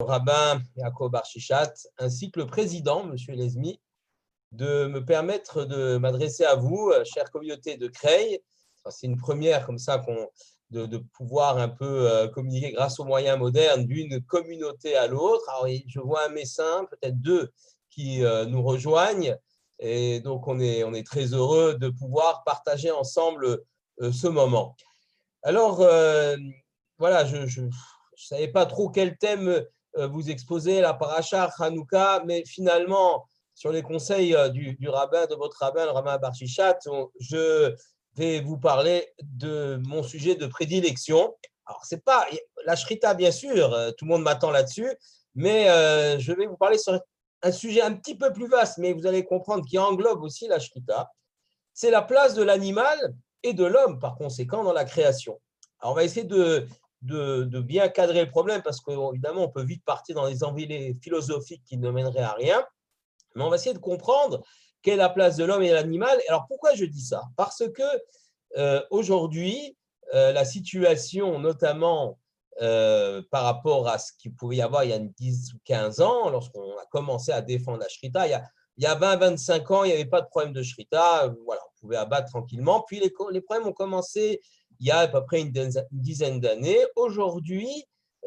Le rabbin Yaakov Bar Shichat, ainsi que le président, M. Lesmi, de me permettre de m'adresser à vous, chère communauté de Creil. C'est une première comme ça de pouvoir un peu communiquer grâce aux moyens modernes d'une communauté à l'autre. Alors, je vois un messin, peut-être deux, qui nous rejoignent. Et donc, on est très heureux de pouvoir partager ensemble ce moment. Alors, voilà, je ne savais pas trop quel thème vous exposer, la paracha, Hanouka, mais finalement, sur les conseils du rabbin, de votre rabbin, le rabbin Bar Shichat, je vais vous parler de mon sujet de prédilection. Alors, c'est pas la shrita, bien sûr, tout le monde m'attend là-dessus, mais je vais vous parler sur un sujet un petit peu plus vaste, mais vous allez comprendre qui englobe aussi la shrita. C'est la place de l'animal et de l'homme, par conséquent, dans la création. Alors, on va essayer de bien cadrer le problème parce qu'évidemment, on peut vite partir dans des envolées philosophiques qui ne mèneraient à rien, mais on va essayer de comprendre quelle est la place de l'homme et de l'animal. Alors, pourquoi je dis ça? Parce que aujourd'hui, la situation, notamment par rapport à ce qu'il pouvait y avoir il y a 10 ou 15 ans, lorsqu'on a commencé à défendre la shrita, il y a 20-25 ans, il n'y avait pas de problème de shrita. Voilà, on pouvait abattre tranquillement. Puis les problèmes ont commencé il y a à peu près une dizaine d'années. Aujourd'hui,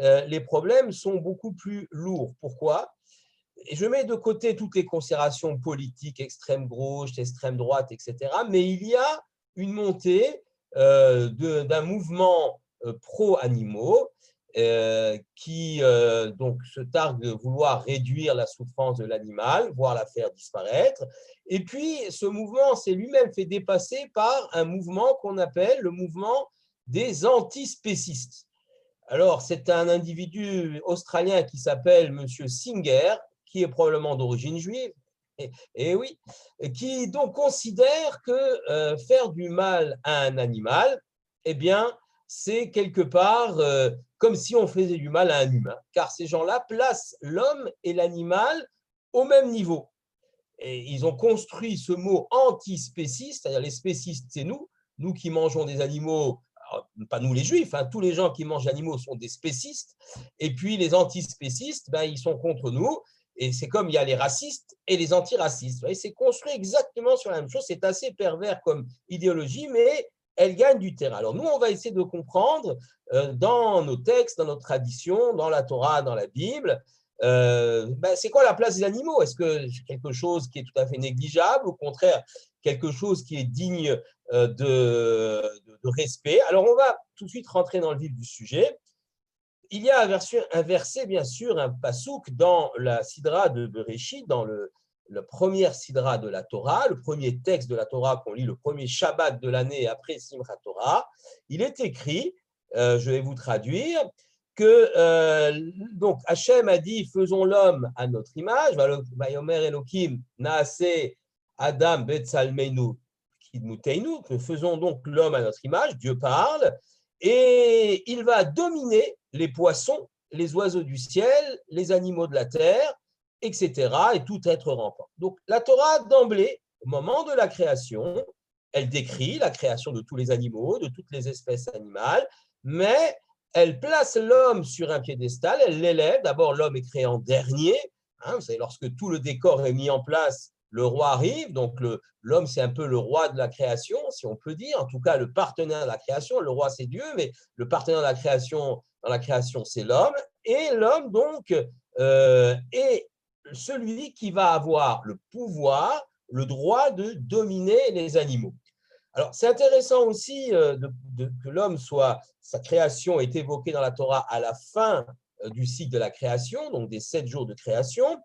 les problèmes sont beaucoup plus lourds. Pourquoi? Et je mets de côté toutes les considérations politiques, extrême gauche, extrême droite, etc. Mais il y a une montée d'un mouvement pro-animaux qui donc se targue de vouloir réduire la souffrance de l'animal, voire la faire disparaître. Et puis, ce mouvement s'est lui-même fait dépasser par un mouvement qu'on appelle le mouvement des antispécistes. Alors, c'est un individu australien qui s'appelle M. Singer, qui est probablement d'origine juive, et oui, qui donc considère que faire du mal à un animal, eh bien, c'est quelque part comme si on faisait du mal à un humain, car ces gens-là placent l'homme et l'animal au même niveau. Et ils ont construit ce mot antispéciste, c'est-à-dire les spécistes, c'est nous qui mangeons des animaux, alors, pas nous les juifs, hein, tous les gens qui mangent des animaux sont des spécistes, et puis les antispécistes, ben, ils sont contre nous, et c'est comme il y a les racistes et les antiracistes. C'est construit exactement sur la même chose, c'est assez pervers comme idéologie, mais elle gagne du terrain. Alors nous, on va essayer de comprendre dans nos textes, dans notre tradition, dans la Torah, dans la Bible, c'est quoi la place des animaux? Est-ce que c'est quelque chose qui est tout à fait négligeable, au contraire, quelque chose qui est digne de respect? Alors, on va tout de suite rentrer dans le vif du sujet. Il y a un verset, bien sûr, un pasouk dans la Sidra de Bereshit, dans la première Sidra de la Torah, le premier texte de la Torah qu'on lit, le premier Shabbat de l'année après Simchat Torah. Il est écrit, je vais vous traduire, que donc Hachem a dit faisons l'homme à notre image, Vayomer Elohim naase Adam betzalmenu kidmuteinu, que faisons donc l'homme à notre image, Dieu parle, et il va dominer les poissons, les oiseaux du ciel, les animaux de la terre, etc., et tout être rampant. Donc la Torah d'emblée, au moment de la création, elle décrit la création de tous les animaux, de toutes les espèces animales, mais elle place l'homme sur un piédestal, elle l'élève. D'abord, l'homme est créé en dernier. Vous savez, lorsque tout le décor est mis en place, le roi arrive. Donc, l'homme, c'est un peu le roi de la création, si on peut dire. En tout cas, le partenaire de la création. Le roi, c'est Dieu, mais le partenaire de la création, dans la création, c'est l'homme. Et l'homme, donc, est celui qui va avoir le pouvoir, le droit de dominer les animaux. Alors, c'est intéressant aussi que l'homme sa création est évoquée dans la Torah à la fin du cycle de la création, donc des 7 jours de création.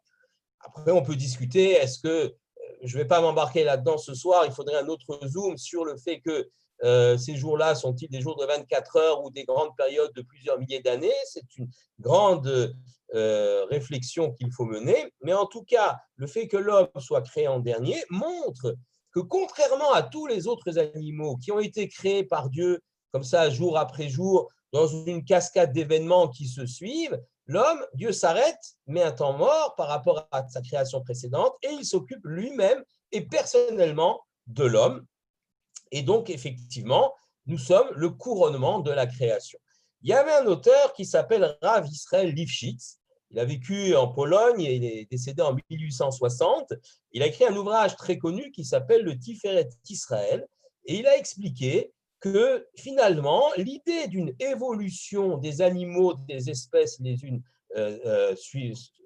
Après, on peut discuter, est-ce que, je ne vais pas m'embarquer là-dedans ce soir, il faudrait un autre zoom sur le fait que ces jours-là sont-ils des jours de 24 heures ou des grandes périodes de plusieurs milliers d'années? C'est une grande réflexion qu'il faut mener. Mais en tout cas, le fait que l'homme soit créé en dernier montre que contrairement à tous les autres animaux qui ont été créés par Dieu, comme ça, jour après jour, dans une cascade d'événements qui se suivent, l'homme, Dieu s'arrête, met un temps mort par rapport à sa création précédente et il s'occupe lui-même et personnellement de l'homme. Et donc, effectivement, nous sommes le couronnement de la création. Il y avait un auteur qui s'appelle Rav Israël Lifshitz. Il a vécu en Pologne et il est décédé en 1860. Il a écrit un ouvrage très connu qui s'appelle le Tiferet Israël et il a expliqué que finalement, l'idée d'une évolution des animaux, des espèces les unes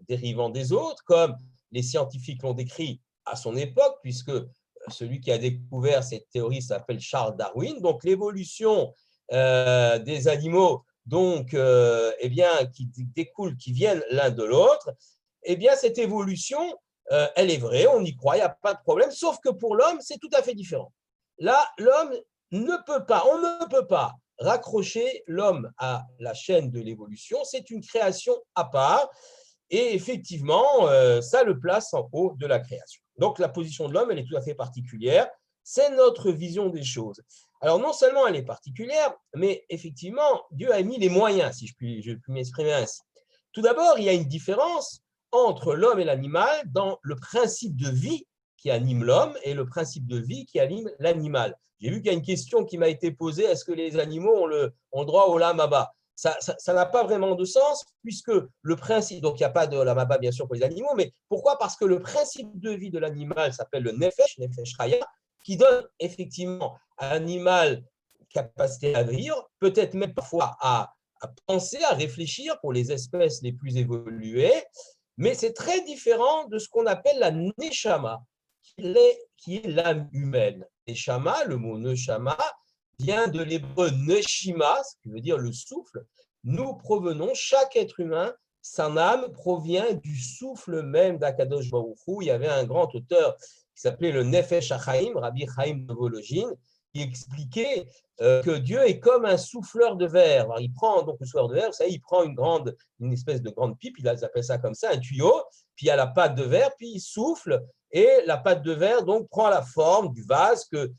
dérivant des autres, comme les scientifiques l'ont décrit à son époque, puisque celui qui a découvert cette théorie s'appelle Charles Darwin. Donc, l'évolution des animaux donc, eh bien, qui découlent, qui viennent l'un de l'autre, eh bien, cette évolution, elle est vraie, on y croit, il n'y a pas de problème, sauf que pour l'homme, c'est tout à fait différent. Là, l'homme on ne peut pas raccrocher l'homme à la chaîne de l'évolution, c'est une création à part, et effectivement, ça le place en haut de la création. Donc, la position de l'homme, elle est tout à fait particulière, c'est notre vision des choses. Alors, non seulement elle est particulière, mais effectivement, Dieu a mis les moyens, si je puis m'exprimer ainsi. Tout d'abord, il y a une différence entre l'homme et l'animal dans le principe de vie qui anime l'homme et le principe de vie qui anime l'animal. J'ai vu qu'il y a une question qui m'a été posée, est-ce que les animaux ont le droit au Olam Haba ? Ça n'a pas vraiment de sens, puisque le principe, donc il n'y a pas de Olam Haba bien sûr pour les animaux, mais pourquoi ? Parce que le principe de vie de l'animal s'appelle le Nefesh Chaya, qui donne effectivement à l'animal capacité à vivre, peut-être même parfois à penser, à réfléchir pour les espèces les plus évoluées, mais c'est très différent de ce qu'on appelle la Neshama, qui est l'âme humaine. Neshama, le mot Neshama, vient de l'hébreu Neshima, ce qui veut dire le souffle. Nous provenons, chaque être humain, son âme provient du souffle même d'Akadosh Baruch Hu. Il y avait un grand auteur qui s'appelait le Nefesh HaChaim, Rabbi Chaim de Volojine, qui expliquait que Dieu est comme un souffleur de verre. Alors, il prend donc le souffleur de verre, vous savez, il prend une espèce de grande pipe, ils appellent ça comme ça, un tuyau, puis il y a la pâte de verre, puis il souffle, et la pâte de verre donc prend la forme du vase que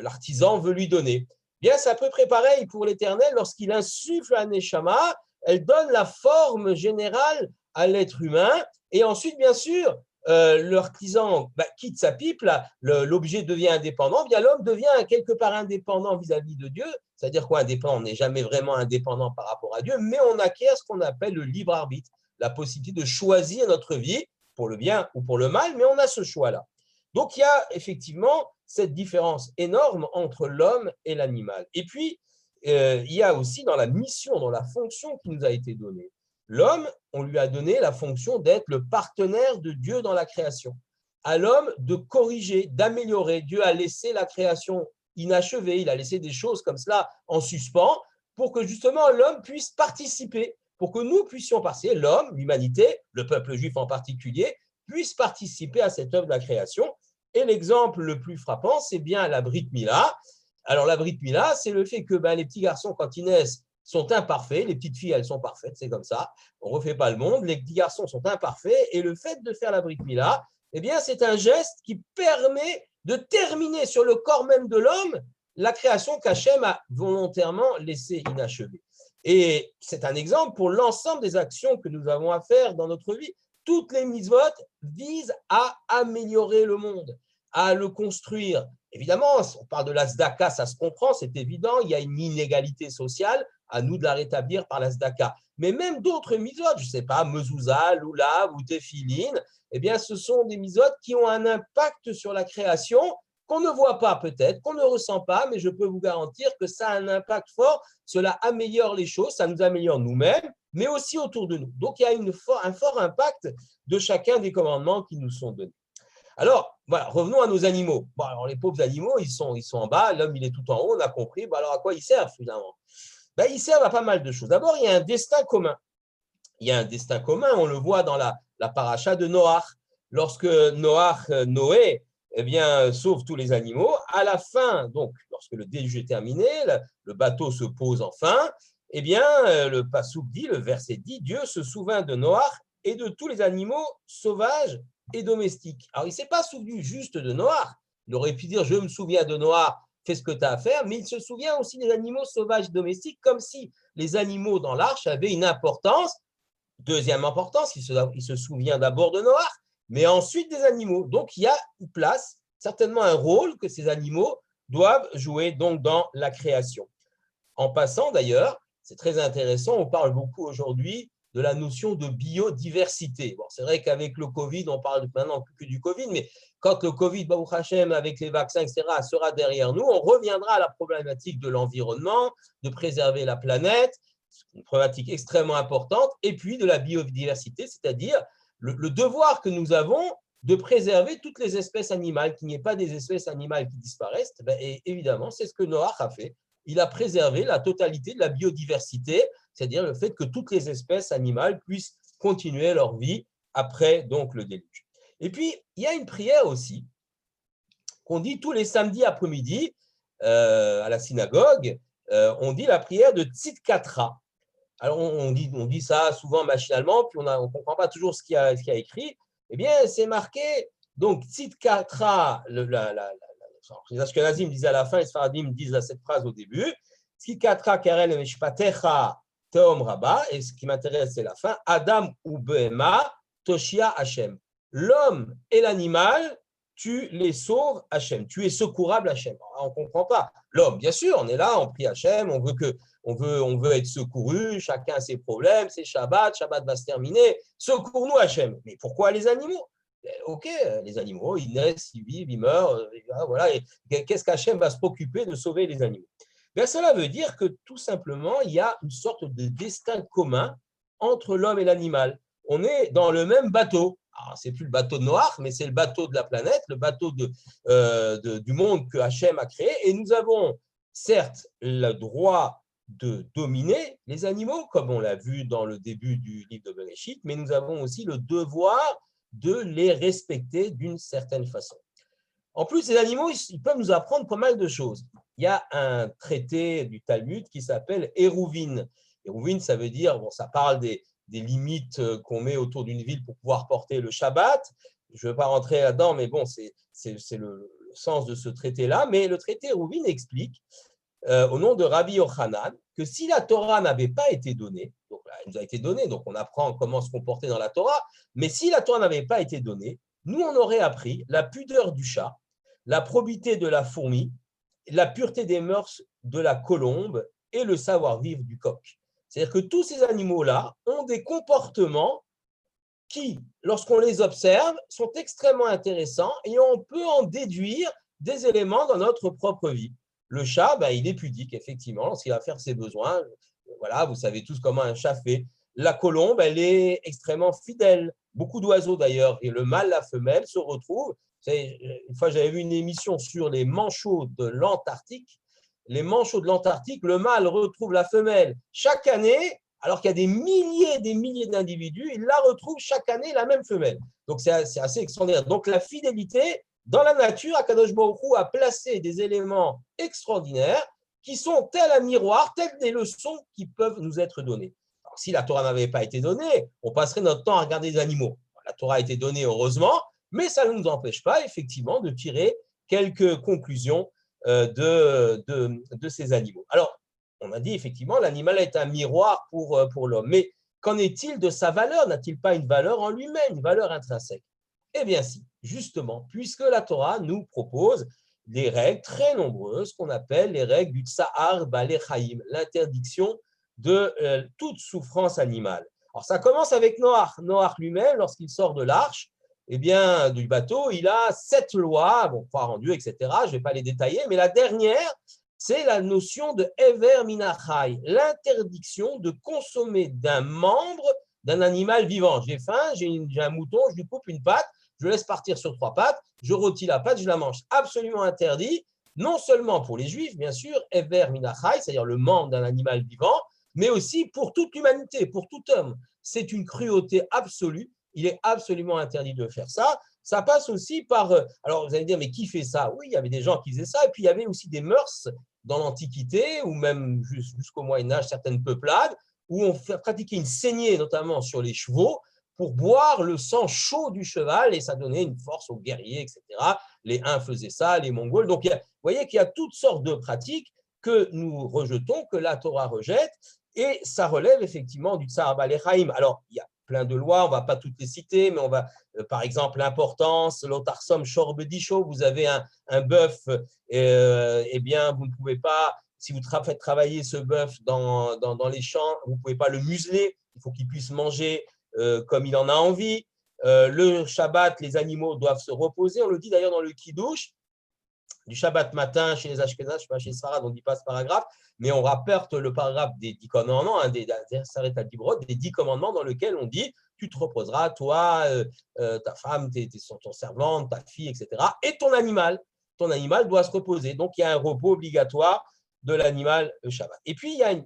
l'artisan veut lui donner. Bien, c'est à peu près pareil pour l'Éternel, lorsqu'il insuffle un Neshama, elle donne la forme générale à l'être humain, et ensuite, bien sûr, l'artisan quitte sa pipe, l'objet devient indépendant, bien l'homme devient quelque part indépendant vis-à-vis de Dieu. C'est-à-dire quoi indépendant ? On n'est jamais vraiment indépendant par rapport à Dieu, mais on acquiert ce qu'on appelle le libre arbitre, la possibilité de choisir notre vie pour le bien ou pour le mal, mais on a ce choix-là. Donc, il y a effectivement cette différence énorme entre l'homme et l'animal. Et puis, il y a aussi dans la mission, dans la fonction qui nous a été donnée. L'homme, on lui a donné la fonction d'être le partenaire de Dieu dans la création. À l'homme de corriger, d'améliorer. Dieu a laissé la création inachevée, il a laissé des choses comme cela en suspens pour que justement l'homme puisse participer, pour que nous puissions participer, l'homme, l'humanité, le peuple juif en particulier, puisse participer à cette œuvre de la création. Et l'exemple le plus frappant, c'est bien la Brit Mila. Alors la Brit Mila, c'est le fait que les petits garçons, quand ils naissent, sont imparfaits, les petites filles, elles sont parfaites, c'est comme ça, on ne refait pas le monde, les petits garçons sont imparfaits, et le fait de faire la Brit Mila, eh bien, c'est un geste qui permet de terminer sur le corps même de l'homme la création qu'Hachem a volontairement laissée inachevée. Et c'est un exemple pour l'ensemble des actions que nous avons à faire dans notre vie. Toutes les mitzvot visent à améliorer le monde, à le construire. Évidemment, on parle de la tzedaka, ça se comprend, c'est évident, il y a une inégalité sociale, à nous de la rétablir par la tzedaka. Mais même d'autres mitzvot, je ne sais pas, mezouza, lulav ou tefilin, eh bien, ce sont des mitzvot qui ont un impact sur la création qu'on ne voit pas peut-être, qu'on ne ressent pas, mais je peux vous garantir que ça a un impact fort, cela améliore les choses, ça nous améliore nous-mêmes, mais aussi autour de nous. Donc, il y a un fort impact de chacun des commandements qui nous sont donnés. Alors, voilà, revenons à nos animaux. Bon, alors, les pauvres animaux, ils sont en bas, l'homme, il est tout en haut, on a compris. Bon, alors, à quoi ils servent finalement ? Ils servent à pas mal de choses. D'abord, il y a un destin commun. Il y a un destin commun, on le voit dans la paracha de Noach. Lorsque Noé, eh bien, sauve tous les animaux, à la fin, donc, lorsque le déluge est terminé, le bateau se pose enfin, eh bien, le passouk dit, le verset dit, Dieu se souvint de Noach et de tous les animaux sauvages et domestiques. Alors, il ne s'est pas souvenu juste de Noach. Il aurait pu dire, je me souviens de Noach, fais ce que tu as à faire, mais il se souvient aussi des animaux sauvages et domestiques, comme si les animaux dans l'arche avaient une importance. Deuxième importance, il se souvient d'abord de Noach, mais ensuite des animaux. Donc, il y a une place, certainement un rôle que ces animaux doivent jouer donc dans la création. En passant d'ailleurs, c'est très intéressant, on parle beaucoup aujourd'hui de la notion de biodiversité. Bon, c'est vrai qu'avec le Covid, on parle maintenant que du Covid, mais quand le Covid, Baruch Hashem, avec les vaccins, etc., sera derrière nous, on reviendra à la problématique de l'environnement, de préserver la planète, une problématique extrêmement importante, et puis de la biodiversité, c'est-à-dire le devoir que nous avons de préserver toutes les espèces animales, qu'il n'y ait pas des espèces animales qui disparaissent. Et évidemment, c'est ce que Noach a fait. Il a préservé la totalité de la biodiversité, c'est-à-dire le fait que toutes les espèces animales puissent continuer leur vie après donc le déluge. Et puis, il y a une prière aussi qu'on dit tous les samedis après-midi à la synagogue. On dit la prière de Tzidkatra. Alors, on dit ça souvent machinalement, puis on ne comprend pas toujours ce qu'il y a écrit. Eh bien, c'est marqué, donc, Tzidkatra, les Ashkenazim disent à la fin, les Sfaradim disent cette phrase au début, Tzidkatra karel mishpatecha teom rabba, et ce qui m'intéresse, c'est la fin, Adam ou Behema toshia Hashem. L'homme et l'animal, tu les sauves Hashem, tu es secourable Hashem. On ne comprend pas. L'homme, bien sûr, on est là, on prie Hashem, on veut être secouru, chacun a ses problèmes, c'est Shabbat va se terminer, secours-nous Hashem. Mais pourquoi les animaux? Ok, les animaux, ils naissent, ils vivent, ils meurent, voilà. Et qu'est-ce qu'Hachem va se préoccuper de sauver les animaux? Bien, cela veut dire que tout simplement, il y a une sorte de destin commun entre l'homme et l'animal. On est dans le même bateau. Ce n'est plus le bateau de Noach, mais c'est le bateau de la planète, le bateau du monde que Hachem a créé. Et nous avons certes le droit de dominer les animaux, comme on l'a vu dans le début du livre de Bereshit, mais nous avons aussi le devoir de les respecter d'une certaine façon. En plus, les animaux, ils peuvent nous apprendre pas mal de choses. Il y a un traité du Talmud qui s'appelle Eruvin. Eruvin, ça veut dire, ça parle des limites qu'on met autour d'une ville pour pouvoir porter le Shabbat. Je ne veux pas rentrer là-dedans, mais bon, c'est le sens de ce traité-là. Mais le traité Eruvin explique, au nom de Rabbi Yochanan, que si la Torah n'avait pas été donnée, donc là, elle nous a été donnée, donc on apprend comment se comporter dans la Torah, mais si la Torah n'avait pas été donnée, nous, on aurait appris la pudeur du chat, la probité de la fourmi, la pureté des mœurs de la colombe et le savoir-vivre du coq. C'est-à-dire que tous ces animaux-là ont des comportements qui, lorsqu'on les observe, sont extrêmement intéressants et on peut en déduire des éléments dans notre propre vie. Le chat, il est pudique, effectivement, lorsqu'il va faire ses besoins. Voilà, vous savez tous comment un chat fait. La colombe, elle est extrêmement fidèle. Beaucoup d'oiseaux, d'ailleurs, et le mâle, la femelle, se retrouvent. Une fois, j'avais vu une émission sur les manchots de l'Antarctique. Les manchots de l'Antarctique, le mâle retrouve la femelle chaque année, alors qu'il y a des milliers d'individus, il la retrouve chaque année, la même femelle. Donc, c'est assez extraordinaire. Donc, la fidélité, dans la nature, Akadosh Baruch Hu a placé des éléments extraordinaires qui sont tels un miroir, tels des leçons qui peuvent nous être données. Alors, si la Torah n'avait pas été donnée, on passerait notre temps à regarder les animaux. La Torah a été donnée, heureusement, mais ça ne nous empêche pas, effectivement, de tirer quelques conclusions de ces animaux. Alors, on a dit, effectivement, l'animal est un miroir pour l'homme. Mais qu'en est-il de sa valeur? N'a-t-il pas une valeur en lui-même, une valeur intrinsèque? Eh bien, si, justement, puisque la Torah nous propose des règles très nombreuses qu'on appelle les règles du Tsahar Balei Chaim, l'interdiction de toute souffrance animale. Alors, ça commence avec Noach. Noach lui-même, lorsqu'il sort de l'arche, eh bien, du bateau, il a 7 lois, croire en Dieu, etc. Je ne vais pas les détailler, mais la dernière, c'est la notion de Ever Minachai, l'interdiction de consommer d'un membre d'un animal vivant. J'ai faim, j'ai un mouton, je lui coupe une patte, je le laisse partir sur 3 pattes, je rôtis la patte, je la mange. Absolument interdit, non seulement pour les Juifs, bien sûr, Ever Minachai, c'est-à-dire le membre d'un animal vivant, mais aussi pour toute l'humanité, pour tout homme. C'est une cruauté absolue. Il est absolument interdit de faire ça. Ça passe aussi par… Alors, vous allez me dire, mais qui fait ça? Oui, il y avait des gens qui faisaient ça. Et puis, il y avait aussi des mœurs dans l'Antiquité ou même jusqu'au Moyen-Âge, certaines peuplades, où on pratiquait une saignée, notamment sur les chevaux, pour boire le sang chaud du cheval et ça donnait une force aux guerriers, etc. Les Huns faisaient ça, les Mongols. Donc, vous voyez qu'il y a toutes sortes de pratiques que nous rejetons, que la Torah rejette, et ça relève effectivement du Tsahar Balei Chaim. Alors, il y a plein de lois, on ne va pas toutes les citer, mais on va, par exemple, l'importance, l'otarsom shor bedisho, vous avez un bœuf, eh bien, vous ne pouvez pas, si vous faites travailler ce bœuf dans les champs, vous ne pouvez pas le museler, il faut qu'il puisse manger comme il en a envie. Le Shabbat, les animaux doivent se reposer. On le dit d'ailleurs dans le Kiddush, du Shabbat matin chez les Ashkenaz, je sais pas, chez les Sfarad, on ne dit pas ce paragraphe, mais on rapporte le paragraphe des 10 commandements, hein, des 10 commandements dans lequel on dit tu te reposeras, toi, ta femme, ton servante, ta fille, etc. Et ton animal. Ton animal doit se reposer. Donc, il y a un repos obligatoire de l'animal Shabbat. Et puis, il y a une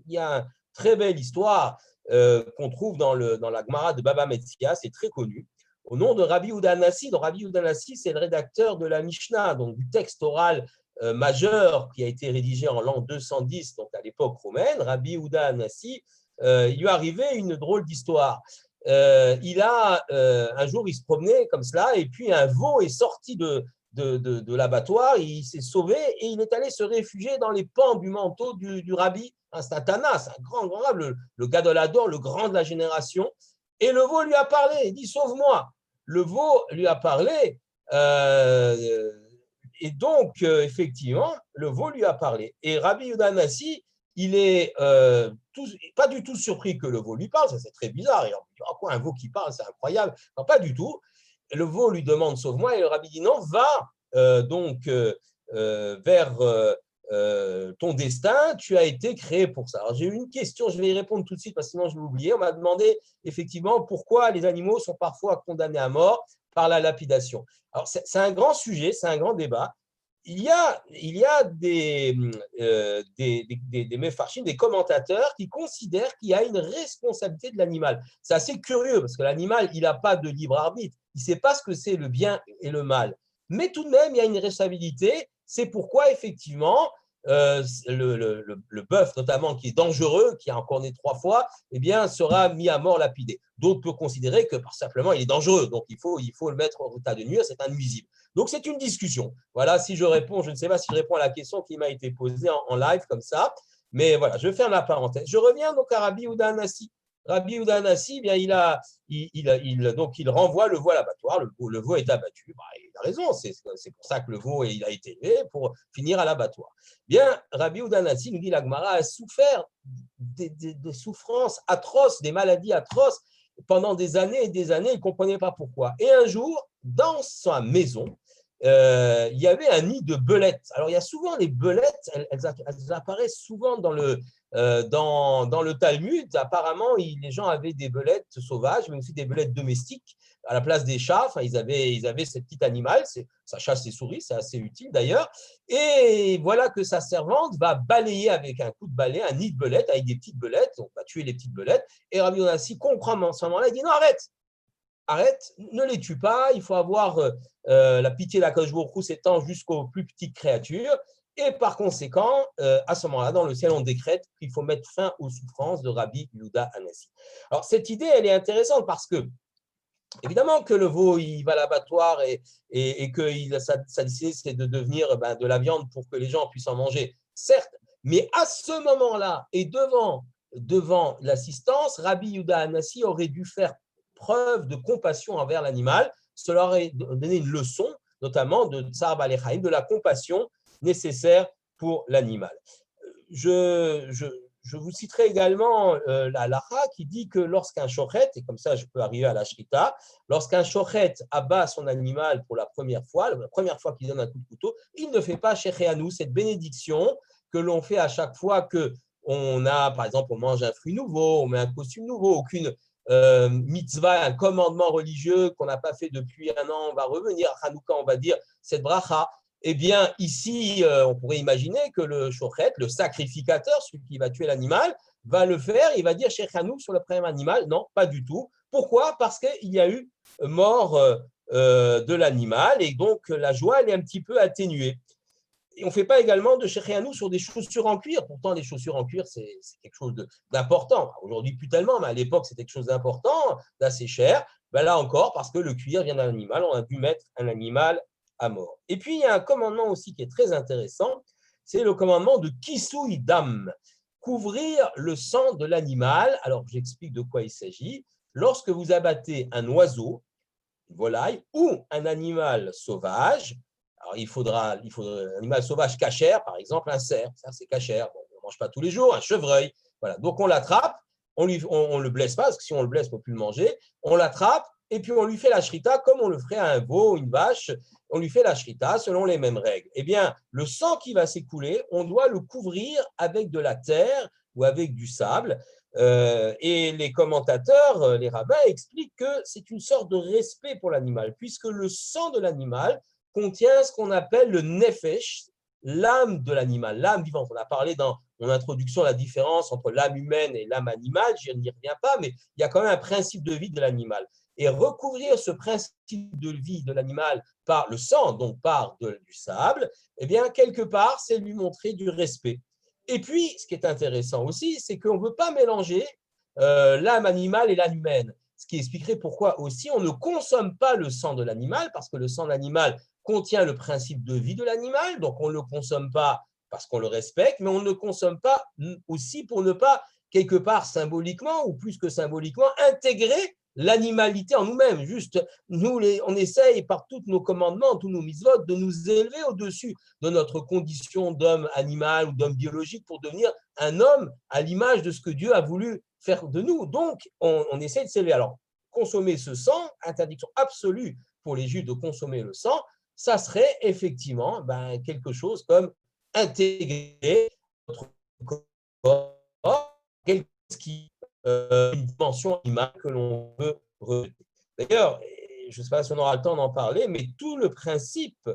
très belle histoire qu'on trouve dans la Gemara de Baba Metzia, c'est très connu, au nom de Rabbi Yehuda Hanassi. Donc, Rabbi Yehuda Hanassi, c'est le rédacteur de la Mishnah, donc du texte oral majeur qui a été rédigé en l'an 210, donc à l'époque romaine. Rabbi Yehuda Hanassi, il lui est arrivé une drôle d'histoire. Un jour, il se promenait comme cela, et puis un veau est sorti de l'abattoir, il s'est sauvé et il est allé se réfugier dans les pans du manteau du rabbi. C'est un Tana, c'est un grand rabbi, le Gadolador, le grand de la génération. Et le veau lui a parlé, il dit sauve-moi. Le veau lui a parlé, et donc effectivement, le veau lui a parlé. Et Rabbi Yehuda Hanassi, il est pas du tout surpris que le veau lui parle, ça c'est très bizarre. Il dit ah, quoi, un veau qui parle, c'est incroyable. Non, pas du tout. Le veau lui demande sauve-moi et le rabbi dit non, va vers ton destin, tu as été créé pour ça. Alors j'ai eu une question, je vais y répondre tout de suite parce que sinon je vais oublier. On m'a demandé effectivement pourquoi les animaux sont parfois condamnés à mort par la lapidation. Alors c'est un grand sujet, c'est un grand débat. Il y a des méfarchim, des commentateurs qui considèrent qu'il y a une responsabilité de l'animal. C'est assez curieux parce que l'animal, il n'a pas de libre arbitre. Il ne sait pas ce que c'est le bien et le mal. Mais tout de même, il y a une responsabilité. C'est pourquoi, effectivement, le bœuf, notamment, qui est dangereux, qui a encore né 3 fois, eh bien, sera mis à mort, lapidé. D'autres peuvent considérer que simplement, il est dangereux. Donc, il faut le mettre en état de nuire. C'est un nuisible. Donc, c'est une discussion. Voilà, si je réponds, je ne sais pas si je réponds à la question qui m'a été posée en live comme ça. Mais voilà, je ferme la parenthèse. Je reviens donc à Rabbi Yehuda Hanassi. Rabbi Yehuda Hanassi, bien, il renvoie le veau à l'abattoir. Le veau est abattu. Bah, il a raison, c'est pour ça que le veau il a été élevé pour finir à l'abattoir. Bien, Rabbi Yehuda Hanassi, nous dit la Gemara, a souffert des souffrances atroces, des maladies atroces pendant des années et des années. Il ne comprenait pas pourquoi. Et un jour, dans sa maison, il y avait un nid de belettes. Alors, il y a souvent les belettes, elles apparaissent souvent dans le Talmud. Apparemment, les gens avaient des belettes sauvages, mais aussi des belettes domestiques à la place des chats. Enfin, ils avaient ce petit animal, ça chasse les souris, c'est assez utile d'ailleurs. Et voilà que sa servante va balayer avec un coup de balai un nid de belettes avec des petites belettes. On va tuer les petites belettes. Et Rabbi Hanassi comprend à ce moment-là, il dit non, arrête, ne les tue pas, il faut avoir la pitié d'Akadosh Baruch Hu s'étend jusqu'aux plus petites créatures. Et par conséquent, à ce moment-là, dans le ciel, on décrète qu'il faut mettre fin aux souffrances de Rabbi Yehuda Hanassi. Alors, cette idée, elle est intéressante parce que, évidemment, que le veau, il va à l'abattoir et que sa décision, c'est de devenir de la viande pour que les gens puissent en manger, certes, mais à ce moment-là, et devant l'assistance, Rabbi Yehuda Hanassi aurait dû faire preuve de compassion envers l'animal. Cela aurait donné une leçon, notamment de Tsar Balechaim, de la compassion nécessaire pour l'animal. Je vous citerai également la halakha qui dit que lorsqu'un shochet, et comme ça je peux arriver à la shrita, lorsqu'un shochet abat son animal pour la première fois qu'il donne un coup de couteau, il ne fait pas shecheanu, cette bénédiction que l'on fait à chaque fois qu'on a, par exemple, on mange un fruit nouveau, on met un costume nouveau, aucune mitzvah, un commandement religieux qu'on n'a pas fait depuis un an, on va revenir à Hanouka, on va dire cette bracha. Eh bien, ici, on pourrait imaginer que le shochet, le sacrificateur, celui qui va tuer l'animal, va le faire, il va dire Shechanou sur le premier animal. Non, pas du tout. Pourquoi ? Parce qu'il y a eu mort de l'animal et donc la joie, elle est un petit peu atténuée. Et on ne fait pas également de Shechanou sur des chaussures en cuir. Pourtant, les chaussures en cuir, c'est quelque chose d'important. Aujourd'hui, plus tellement, mais à l'époque, c'était quelque chose d'important, d'assez cher. Ben là encore, parce que le cuir vient d'un animal, on a dû mettre un animal à mort. Et puis, il y a un commandement aussi qui est très intéressant, c'est le commandement de Kisui Dam, couvrir le sang de l'animal. Alors, j'explique de quoi il s'agit. Lorsque vous abattez un oiseau, une volaille ou un animal sauvage, alors il faudra un animal sauvage cachère, par exemple un cerf, ça c'est cachère, bon, on ne mange pas tous les jours, un chevreuil. Voilà. Donc, on l'attrape, on ne le blesse pas, parce que si on le blesse, on ne peut plus le manger, on l'attrape, et puis on lui fait la shrita comme on le ferait à un veau, une vache, on lui fait la shrita selon les mêmes règles. Eh bien, le sang qui va s'écouler, on doit le couvrir avec de la terre ou avec du sable. Et les commentateurs, les rabbins, expliquent que c'est une sorte de respect pour l'animal, puisque le sang de l'animal contient ce qu'on appelle le nefesh, l'âme de l'animal, l'âme vivante. On a parlé dans mon introduction la différence entre l'âme humaine et l'âme animale, je n'y reviens pas, mais il y a quand même un principe de vie de l'animal. Et recouvrir ce principe de vie de l'animal par le sang, donc par du sable, eh bien, quelque part, c'est lui montrer du respect. Et puis, ce qui est intéressant aussi, c'est qu'on ne veut pas mélanger l'âme animale et l'âme humaine. Ce qui expliquerait pourquoi aussi on ne consomme pas le sang de l'animal, parce que le sang de l'animal contient le principe de vie de l'animal, donc on ne le consomme pas parce qu'on le respecte, mais on ne le consomme pas aussi pour ne pas, quelque part symboliquement, ou plus que symboliquement, intégrer l'animalité en nous-mêmes. Juste, on essaye par tous nos commandements, tous nos mitzvot, de nous élever au-dessus de notre condition d'homme animal ou d'homme biologique pour devenir un homme à l'image de ce que Dieu a voulu faire de nous. Donc, on essaie de s'élever. Alors, consommer ce sang, interdiction absolue pour les Juifs de consommer le sang, ça serait effectivement quelque chose comme intégrer notre corps, quelque chose qui une dimension animale que l'on veut rejeter. D'ailleurs, je ne sais pas si on aura le temps d'en parler, mais tout le principe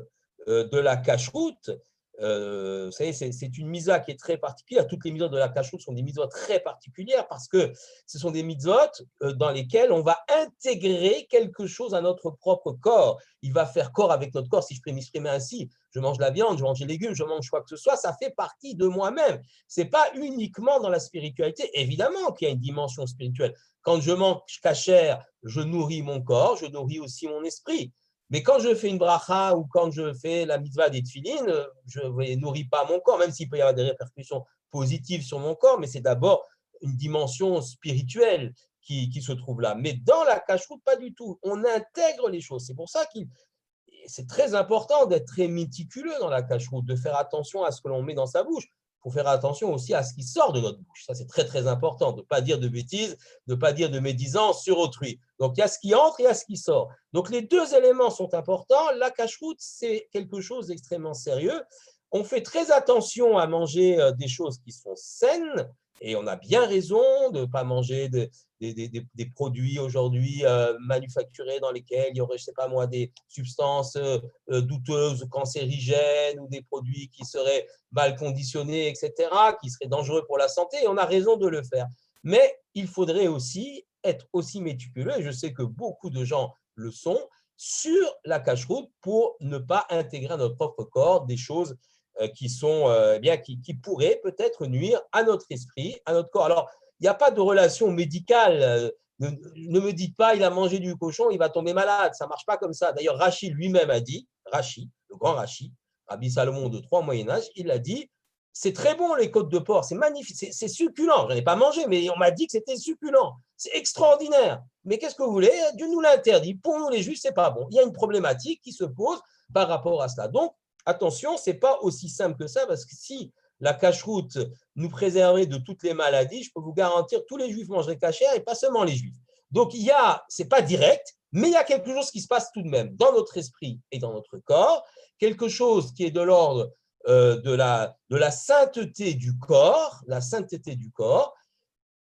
de la cacheroute, vous savez, c'est une mitzvah qui est très particulière. Toutes les mitzvot de la cacheroute sont des mitzvot très particulières parce que ce sont des mitzvot dans lesquelles on va intégrer quelque chose à notre propre corps. Il va faire corps avec notre corps, si je peux m'exprimer ainsi. Je mange la viande, je mange les légumes, je mange quoi que ce soit, ça fait partie de moi-même. Ce n'est pas uniquement dans la spiritualité. Évidemment qu'il y a une dimension spirituelle. Quand je mange kasher, je nourris mon corps, je nourris aussi mon esprit. Mais quand je fais une bracha ou quand je fais la mitzvah des tefilines, je ne nourris pas mon corps, même s'il peut y avoir des répercussions positives sur mon corps, mais c'est d'abord une dimension spirituelle qui se trouve là. Mais dans la cacheroute, pas du tout. On intègre les choses. C'est pour ça que c'est très important d'être très méticuleux dans la cacheroute, de faire attention à ce que l'on met dans sa bouche. Il faut faire attention aussi à ce qui sort de notre bouche. Ça, c'est très, très important, de ne pas dire de bêtises, de ne pas dire de médisance sur autrui. Donc, il y a ce qui entre et il y a ce qui sort. Donc, les deux éléments sont importants. La cacheroute, c'est quelque chose d'extrêmement sérieux. On fait très attention à manger des choses qui sont saines, et on a bien raison de ne pas manger des produits aujourd'hui manufacturés dans lesquels il y aurait, je ne sais pas moi, des substances douteuses, cancérigènes ou des produits qui seraient mal conditionnés, etc., qui seraient dangereux pour la santé. Et on a raison de le faire. Mais il faudrait aussi être aussi méticuleux, et je sais que beaucoup de gens le sont, sur la cacheroute pour ne pas intégrer à notre propre corps des choses qui pourraient peut-être nuire à notre esprit, à notre corps. Alors, il n'y a pas de relation médicale. Ne me dites pas, il a mangé du cochon, il va tomber malade. Ça ne marche pas comme ça. D'ailleurs, Rachi lui-même a dit, Rachi, le grand Rachi, Rabbi Salomon de 3 Moyen-Âge, il a dit, c'est très bon les côtes de porc, c'est magnifique, c'est succulent. Je n'en ai pas mangé, mais on m'a dit que c'était succulent. C'est extraordinaire. Mais qu'est-ce que vous voulez? Dieu nous l'interdit. Pour nous, les Juifs, ce n'est pas bon. Il y a une problématique qui se pose par rapport à cela. Donc, attention, ce n'est pas aussi simple que ça, parce que si la cacheroute nous préservait de toutes les maladies, je peux vous garantir que tous les Juifs mangeraient cachère et pas seulement les Juifs. Donc, ce n'est pas direct, mais il y a quelque chose qui se passe tout de même dans notre esprit et dans notre corps, quelque chose qui est de l'ordre de la sainteté du corps,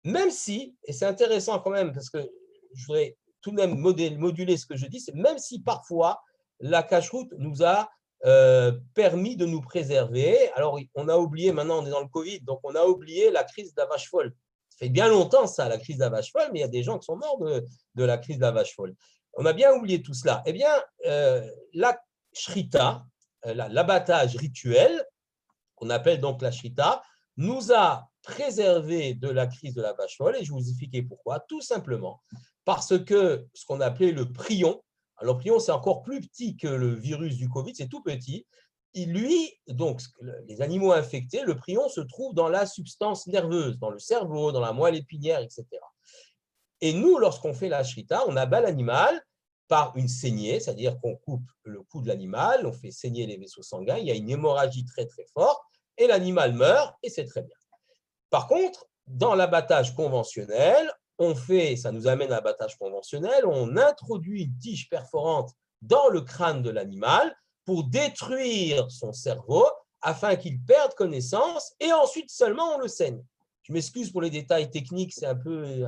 même si, et c'est intéressant quand même, parce que je voudrais tout de même moduler ce que je dis, c'est même si parfois la cacheroute nous a permis de nous préserver. Alors, on a oublié, maintenant on est dans le Covid, donc on a oublié la crise de la vache folle. Ça fait bien longtemps ça, la crise de la vache folle, mais il y a des gens qui sont morts de la crise de la vache folle. On a bien oublié tout cela. Eh bien, la shrita, l'abattage rituel, qu'on appelle donc la shrita, nous a préservé de la crise de la vache folle, et je vais vous expliquer pourquoi. Tout simplement parce que ce qu'on appelait le prion, alors, le prion, c'est encore plus petit que le virus du Covid, c'est tout petit. Lui, donc, les animaux infectés, le prion se trouve dans la substance nerveuse, dans le cerveau, dans la moelle épinière, etc. Et nous, lorsqu'on fait la shrita, on abat l'animal par une saignée, c'est-à-dire qu'on coupe le cou de l'animal, on fait saigner les vaisseaux sanguins, il y a une hémorragie très, très forte, et l'animal meurt, et c'est très bien. Par contre, dans l'abattage conventionnel, ça nous amène à l'abattage conventionnel, on introduit une tige perforante dans le crâne de l'animal pour détruire son cerveau afin qu'il perde connaissance et ensuite seulement on le saigne. Je m'excuse pour les détails techniques, c'est un peu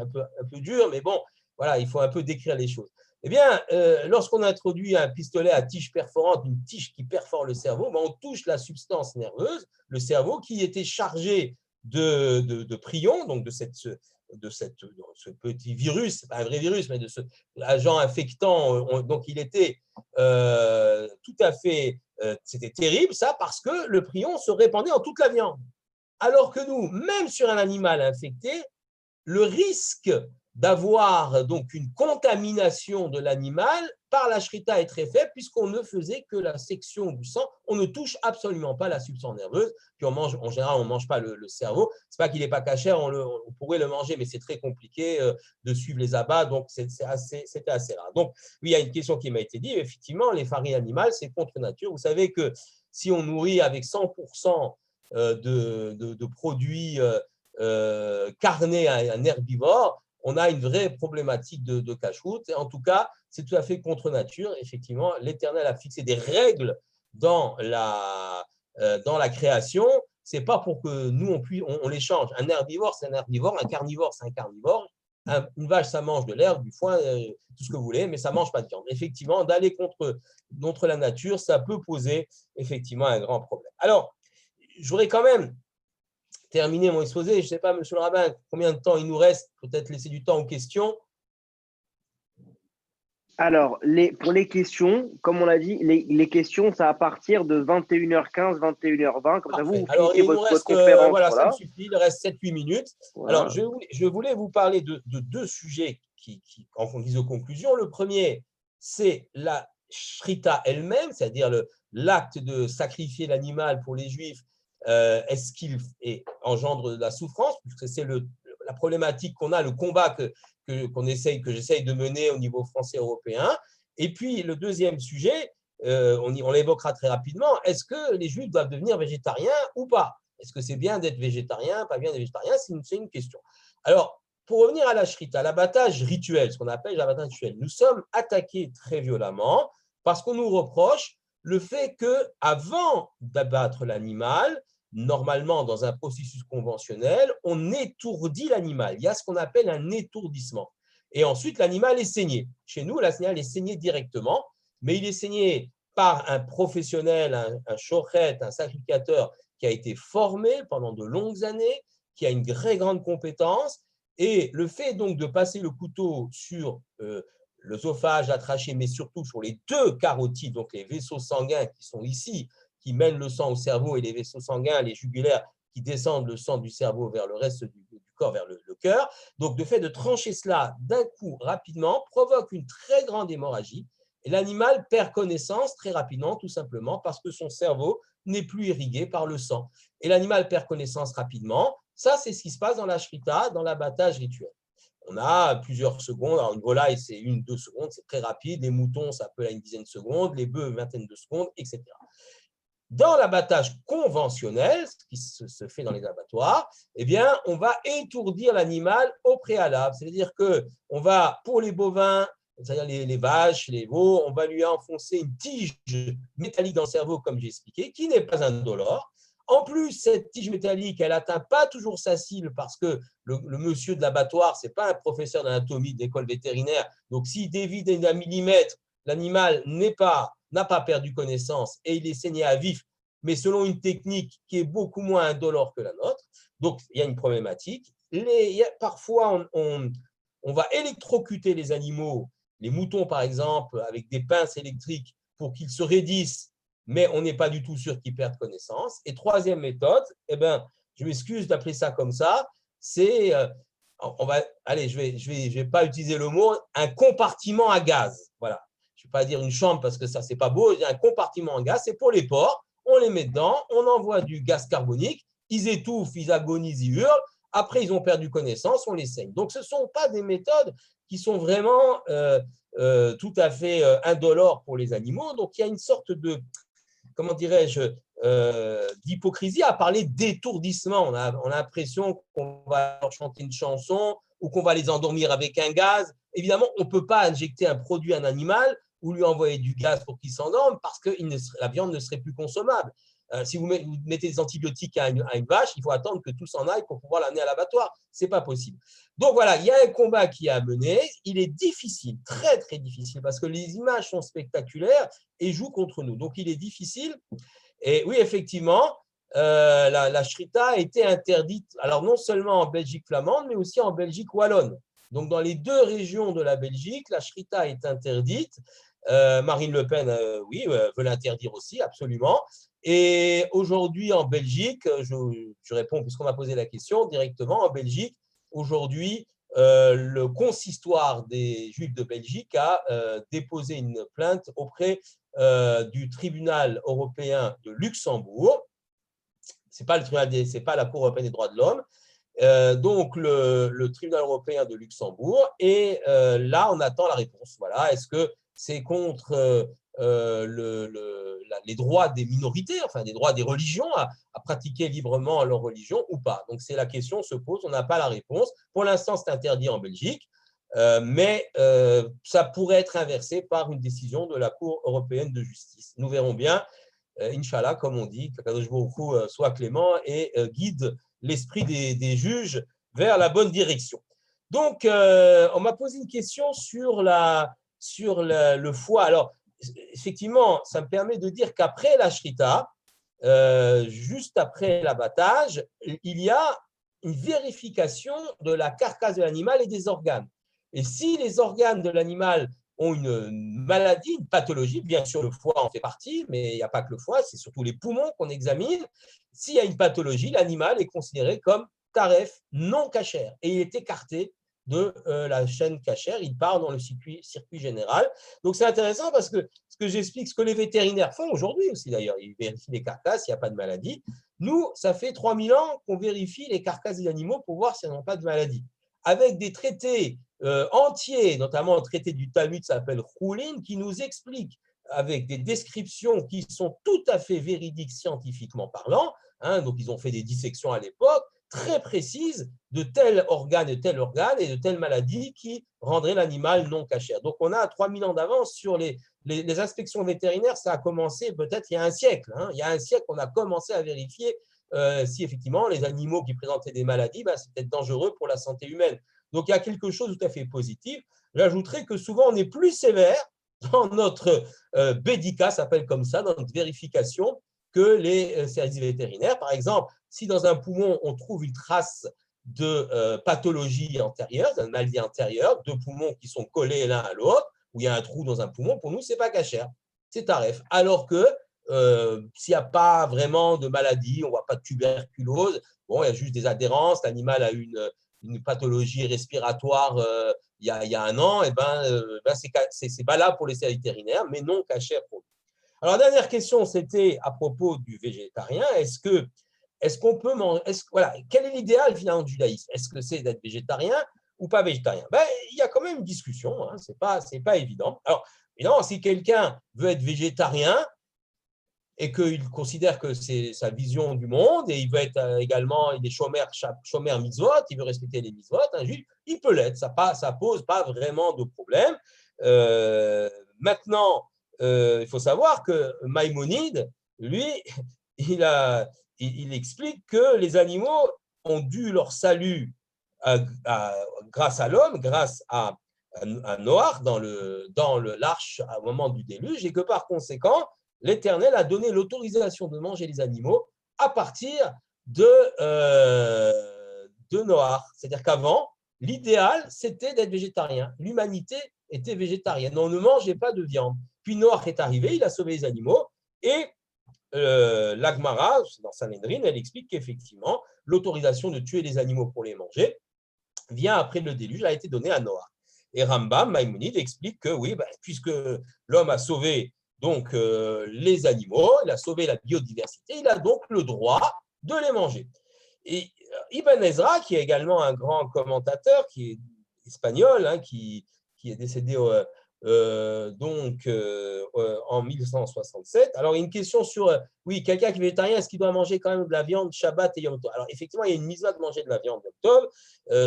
dur, mais bon, voilà, il faut un peu décrire les choses. Eh bien, lorsqu'on introduit un pistolet à tige perforante, une tige qui perfore le cerveau, on touche la substance nerveuse, le cerveau, qui était chargé de prions, donc de ce petit virus, ce n'est pas un vrai virus, mais de ce agent infectant. Donc, il était tout à fait, c'était terrible, ça, parce que le prion se répandait en toute la viande. Alors que nous, même sur un animal infecté, le risque d'avoir donc une contamination de l'animal par la shrita est très faible puisqu'on ne faisait que la section du sang. On ne touche absolument pas la substance nerveuse. Puis en général, on ne mange pas le cerveau. Ce n'est pas qu'il n'est pas cachère, on pourrait le manger, mais c'est très compliqué de suivre les abats, donc c'était assez rare. Donc, oui, il y a une question qui m'a été dite. Effectivement, les farines animales, c'est contre nature. Vous savez que si on nourrit avec 100% de produits carnés à un herbivore, on a une vraie problématique de cache-route. En tout cas, c'est tout à fait contre nature. Effectivement, l'Éternel a fixé des règles dans la création. Ce n'est pas pour que nous, on les change. Un herbivore, c'est un herbivore. Un carnivore, c'est un carnivore. Une vache, ça mange de l'herbe, du foin, tout ce que vous voulez, mais ça ne mange pas de viande. Effectivement, d'aller contre la nature, ça peut poser effectivement un grand problème. Alors, je voudrais quand même terminer mon exposé. Je ne sais pas, monsieur le rabbin, combien de temps il nous reste, peut-être laisser du temps aux questions. Alors, pour les questions, comme on l'a dit, les questions, c'est à partir de 21h15, 21h20. Comme ça, vous alors, il nous reste, conférence. voilà, ça me suffit, il reste 7-8 minutes. Voilà. Alors, je voulais vous parler de deux sujets qui en font guise de conclusion. Le premier, c'est la shrita elle-même, c'est-à-dire l'acte de sacrifier l'animal pour les Juifs. Est-ce qu'il engendre de la souffrance, puisque c'est la problématique qu'on a, le combat que j'essaye de mener au niveau français européen. Et puis, le deuxième sujet, on l'évoquera très rapidement, est-ce que les Juifs doivent devenir végétariens ou pas? Est-ce que c'est bien d'être végétarien, pas bien d'être végétarien? C'est une question. Alors, pour revenir à la shrita, l'abattage rituel, ce qu'on appelle l'abattage rituel, nous sommes attaqués très violemment parce qu'on nous reproche le fait qu'avant d'abattre l'animal, normalement, dans un processus conventionnel, on étourdit l'animal. Il y a ce qu'on appelle un étourdissement. Et ensuite, l'animal est saigné. Chez nous, l'animal est saigné directement, mais il est saigné par un professionnel, un shochet, un sacrificateur qui a été formé pendant de longues années, qui a une très grande compétence. Et le fait donc de passer le couteau sur l'œsophage, la trachée, mais surtout sur les deux carotides, donc les vaisseaux sanguins qui sont ici, qui mènent le sang au cerveau, et les vaisseaux sanguins, les jugulaires, qui descendent le sang du cerveau vers le reste du corps, vers le cœur. Donc, le fait de trancher cela d'un coup rapidement provoque une très grande hémorragie et l'animal perd connaissance très rapidement, tout simplement parce que son cerveau n'est plus irrigué par le sang. Et l'animal perd connaissance rapidement. Ça, c'est ce qui se passe dans la shrita, dans l'abattage rituel. On a plusieurs secondes. Alors, une volaille, c'est 1-2 secondes, c'est très rapide. Les moutons, ça peut aller une dizaine de secondes. Les bœufs, une vingtaine de secondes, etc. Dans l'abattage conventionnel, ce qui se fait dans les abattoirs, eh bien, on va étourdir l'animal au préalable. C'est-à-dire qu'on va, pour les bovins, c'est-à-dire les vaches, les veaux, on va lui enfoncer une tige métallique dans le cerveau, comme j'ai expliqué, qui n'est pas indolore. En plus, cette tige métallique, elle n'atteint pas toujours sa cible parce que le monsieur de l'abattoir, ce n'est pas un professeur d'anatomie d'école vétérinaire. Donc, s'il dévie d'un millimètre, l'animal n'a pas perdu connaissance et il est saigné à vif, mais selon une technique qui est beaucoup moins indolore que la nôtre. Donc, il y a une problématique. Parfois, on va électrocuter les animaux, les moutons par exemple, avec des pinces électriques pour qu'ils se raidissent, mais on n'est pas du tout sûr qu'ils perdent connaissance. Et troisième méthode, je m'excuse d'appeler ça comme ça, c'est, je vais pas utiliser le mot, un compartiment à gaz. Voilà. Je ne vais pas dire une chambre parce que ça, c'est pas beau. Il y a un compartiment à gaz, c'est pour les porcs. On les met dedans, on envoie du gaz carbonique, ils étouffent, ils agonisent, ils hurlent. Après, ils ont perdu connaissance, on les saigne. Donc, ce ne sont pas des méthodes qui sont vraiment tout à fait indolores pour les animaux. Donc, il y a une sorte de, comment dirais-je, d'hypocrisie à parler d'étourdissement. On a l'impression qu'on va leur chanter une chanson ou qu'on va les endormir avec un gaz. Évidemment, on ne peut pas injecter un produit à un animal ou lui envoyer du gaz pour qu'il s'endorme parce que la viande ne serait plus consommable. Si vous mettez des antibiotiques à une vache, il faut attendre que tout s'en aille pour pouvoir l'amener à l'abattoir. Ce n'est pas possible. Donc voilà, il y a un combat qui est à mener. Il est difficile, très très difficile, parce que les images sont spectaculaires et jouent contre nous. Donc il est difficile. Et oui, effectivement, la shrita a été interdite, alors non seulement en Belgique flamande, mais aussi en Belgique wallonne. Donc dans les deux régions de la Belgique, la shrita est interdite. Marine Le Pen, oui, veut l'interdire aussi, absolument. Et aujourd'hui, en Belgique, je réponds puisqu'on m'a posé la question directement, en Belgique, aujourd'hui, le consistoire des Juifs de Belgique a déposé une plainte auprès du tribunal européen de Luxembourg. C'est pas la Cour européenne des droits de l'homme. Donc, le tribunal européen de Luxembourg. Et là, on attend la réponse. Voilà. Est-ce que c'est contre les droits des minorités, enfin des droits des religions à pratiquer librement leur religion ou pas? Donc, c'est la question se pose. On n'a pas la réponse. Pour l'instant, c'est interdit en Belgique. Mais ça pourrait être inversé par une décision de la Cour européenne de justice. Nous verrons bien, Inch'Allah, comme on dit, que Kadosh Baruch Hu soit clément et guide l'esprit des juges vers la bonne direction. Donc, on m'a posé une question sur le foie. Alors, effectivement, ça me permet de dire qu'après la shrita, juste après l'abattage, il y a une vérification de la carcasse de l'animal et des organes. Et si les organes de l'animal ont une maladie, une pathologie, bien sûr le foie en fait partie, mais il n'y a pas que le foie, c'est surtout les poumons qu'on examine. S'il y a une pathologie, l'animal est considéré comme taref non cachère et il est écarté de la chaîne cachère, il part dans le circuit général. Donc c'est intéressant parce que ce que j'explique, ce que les vétérinaires font aujourd'hui aussi d'ailleurs, ils vérifient les carcasses, il n'y a pas de maladie. Nous, ça fait 3000 ans qu'on vérifie les carcasses des animaux pour voir s'ils n'ont pas de maladie. Avec des traités entiers, notamment un traité du Talmud qui s'appelle Choulin, qui nous explique avec des descriptions qui sont tout à fait véridiques scientifiquement parlant, donc ils ont fait des dissections à l'époque, très précises de tel organe et de telle maladie qui rendrait l'animal non cachère. Donc on a 3000 ans d'avance sur les inspections vétérinaires, ça a commencé peut-être il y a un siècle. Il y a un siècle, on a commencé à vérifier si effectivement les animaux qui présentaient des maladies, c'est peut-être dangereux pour la santé humaine. Donc, il y a quelque chose de tout à fait positif. J'ajouterais que souvent, on est plus sévère dans notre BEDICA, ça s'appelle comme ça, dans notre vérification, que les services vétérinaires. Par exemple, si dans un poumon, on trouve une trace de pathologie antérieure, d'une maladie antérieure, deux poumons qui sont collés l'un à l'autre, où il y a un trou dans un poumon, pour nous, ce n'est pas cachère, c'est taref. Alors que s'il n'y a pas vraiment de maladie, on ne voit pas de tuberculose, bon, il y a juste des adhérences, l'animal a une pathologie respiratoire il y a un an, et c'est valable pour les services vétérinaires, mais non cachère pour nous. Alors, la dernière question, c'était à propos du végétarien. Est-ce qu'on peut manger, voilà, quel est l'idéal finalement du judaïsme? Est-ce que c'est d'être végétarien ou pas végétarien? Il y a quand même une discussion, c'est pas évident. Alors, évidemment, si quelqu'un veut être végétarien, et qu'il considère que c'est sa vision du monde, et il veut être également, il est chômeur mitzvot, il veut respecter les mitzvot, un juif, il peut l'être, ça ne pose pas vraiment de problème. Maintenant, il faut savoir que Maïmonide, lui, il explique que les animaux ont dû leur salut grâce à l'homme, grâce à Noach dans l'arche au moment du déluge, et que par conséquent, l'Éternel a donné l'autorisation de manger les animaux à partir de Noach. C'est-à-dire qu'avant, l'idéal, c'était d'être végétarien. L'humanité était végétarienne. On ne mangeait pas de viande. Puis Noach est arrivé, il a sauvé les animaux, et l'Agmara, dans Sanhedrin, elle explique qu'effectivement, l'autorisation de tuer les animaux pour les manger vient après le déluge, a été donnée à Noach. Et Rambam, Maïmonide, explique que oui, puisque l'homme a sauvé donc les animaux, il a sauvé la biodiversité, il a donc le droit de les manger. Et Ibn Ezra, qui est également un grand commentateur, qui est espagnol, qui est décédé en 1167. Alors, il y a une question sur, oui, quelqu'un qui est végétarien, est-ce qu'il doit manger quand même de la viande Shabbat et Yom Tov? Alors, effectivement, il y a une mise de manger de la viande Yom Tov,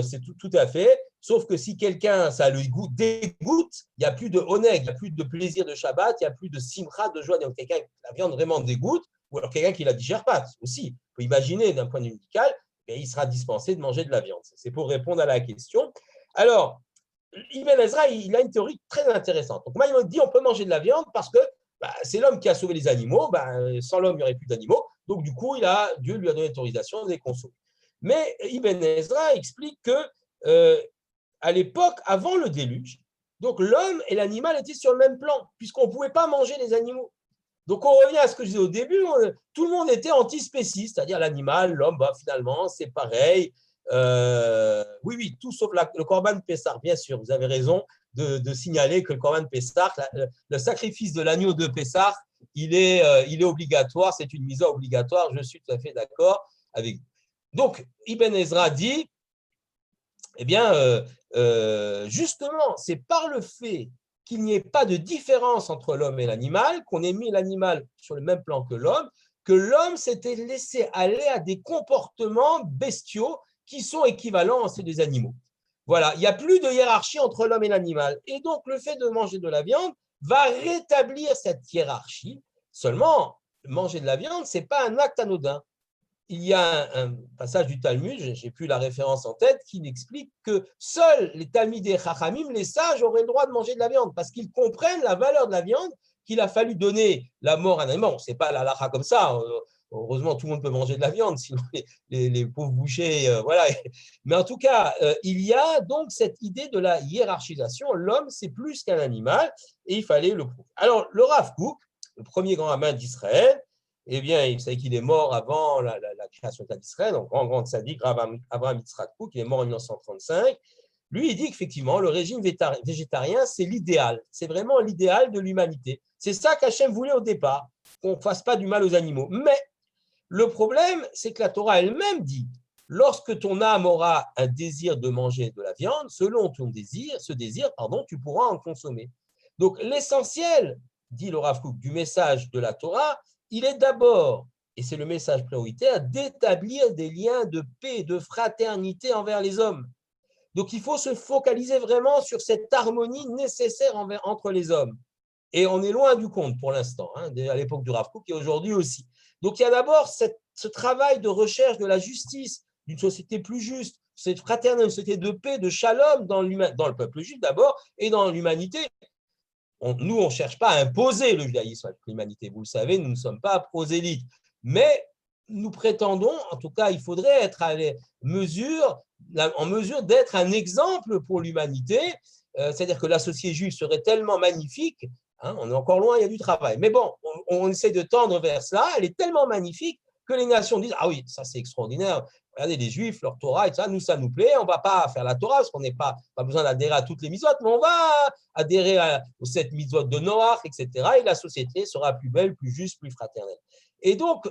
c'est tout à fait, sauf que si quelqu'un, ça le dégoûte, il n'y a plus de oneg, il n'y a plus de plaisir de Shabbat, il n'y a plus de simra, de joie. Donc, quelqu'un que la viande vraiment dégoûte, ou alors quelqu'un qui ne la digère pas aussi. On peut imaginer d'un point de vue médical, il sera dispensé de manger de la viande. C'est pour répondre à la question. Alors, Ibn Ezra, il a une théorie très intéressante. Donc, Maïmonide dit on peut manger de la viande parce que c'est l'homme qui a sauvé les animaux. Sans l'homme, il n'y aurait plus d'animaux. Donc, du coup, Dieu lui a donné l'autorisation de les consommer. Mais Ibn Ezra explique que à l'époque, avant le déluge, donc l'homme et l'animal étaient sur le même plan, puisqu'on ne pouvait pas manger les animaux. Donc, on revient à ce que je disais au début, tout le monde était antispéciste, c'est-à-dire l'animal, l'homme, finalement, c'est pareil. Oui, tout sauf le Corban Pessar, bien sûr, vous avez raison de signaler que le Corban Pessar, le sacrifice de l'agneau de Pessar, il est obligatoire, c'est une mise obligatoire, je suis tout à fait d'accord avec vous. Donc, Ibn Ezra dit, eh bien, justement, c'est par le fait qu'il n'y ait pas de différence entre l'homme et l'animal, qu'on ait mis l'animal sur le même plan que l'homme s'était laissé aller à des comportements bestiaux qui sont équivalents à ceux des animaux. Voilà, il n'y a plus de hiérarchie entre l'homme et l'animal. Et donc, le fait de manger de la viande va rétablir cette hiérarchie. Seulement, manger de la viande, ce n'est pas un acte anodin. Il y a un passage du Talmud, je n'ai plus la référence en tête, qui explique que seuls les Talmidei Chachamim, les sages, auraient le droit de manger de la viande parce qu'ils comprennent la valeur de la viande, qu'il a fallu donner la mort à un animal. Ce n'est pas la halakha comme ça. Heureusement, tout le monde peut manger de la viande, sinon les pauvres bouchers, voilà. Mais en tout cas, il y a donc cette idée de la hiérarchisation. L'homme, c'est plus qu'un animal et il fallait le prouver. Alors, le Rav Kook, le premier grand rabbin d'Israël, eh bien, vous savez qu'il est mort avant la création de l'État d'Israël, donc grand sadique, Abraham Yitzhak Kook, il est mort en 1935. Lui, il dit qu'effectivement, le régime végétarien, c'est l'idéal. C'est vraiment l'idéal de l'humanité. C'est ça qu'Hachem voulait au départ, qu'on ne fasse pas du mal aux animaux. Mais le problème, c'est que la Torah elle-même dit, lorsque ton âme aura un désir de manger de la viande, selon ton désir, tu pourras en consommer. Donc, l'essentiel, dit le Rav Kook, du message de la Torah, il est d'abord, et c'est le message prioritaire, d'établir des liens de paix, de fraternité envers les hommes. Donc, il faut se focaliser vraiment sur cette harmonie nécessaire entre les hommes. Et on est loin du compte pour l'instant, à l'époque du Rav Kook et aujourd'hui aussi. Donc, il y a d'abord ce travail de recherche de la justice, d'une société plus juste, cette fraternité, une société de paix, de shalom dans le peuple juif d'abord et dans l'humanité. Nous, on ne cherche pas à imposer le judaïsme à l'humanité. Vous le savez, nous ne sommes pas prosélytes. Mais nous prétendons, en tout cas, il faudrait être en mesure d'être un exemple pour l'humanité. C'est-à-dire que la société juive serait tellement magnifique, on est encore loin, il y a du travail. Mais bon, on essaie de tendre vers cela. Elle est tellement magnifique que les nations disent « Ah oui, ça c'est extraordinaire. Regardez, les Juifs, leur Torah, et ça nous plaît. On ne va pas faire la Torah parce qu'on n'a pas besoin d'adhérer à toutes les mitzvot, mais on va adhérer aux 7 mitzvot de Noach, etc. Et la société sera plus belle, plus juste, plus fraternelle. » Et donc,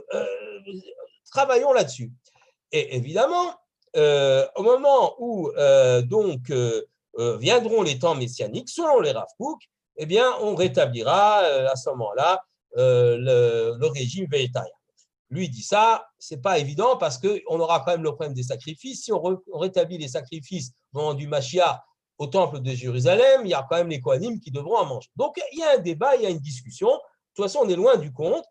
travaillons là-dessus. Et évidemment, au moment où viendront les temps messianiques, selon les Rav Kook, eh bien, on rétablira à ce moment-là le régime végétarien. Lui dit ça, ce n'est pas évident parce qu'on aura quand même le problème des sacrifices. Si on rétablit les sacrifices au moment du Mashiach au temple de Jérusalem, il y a quand même les Kohanim qui devront en manger. Donc, il y a un débat, il y a une discussion. De toute façon, on est loin du compte.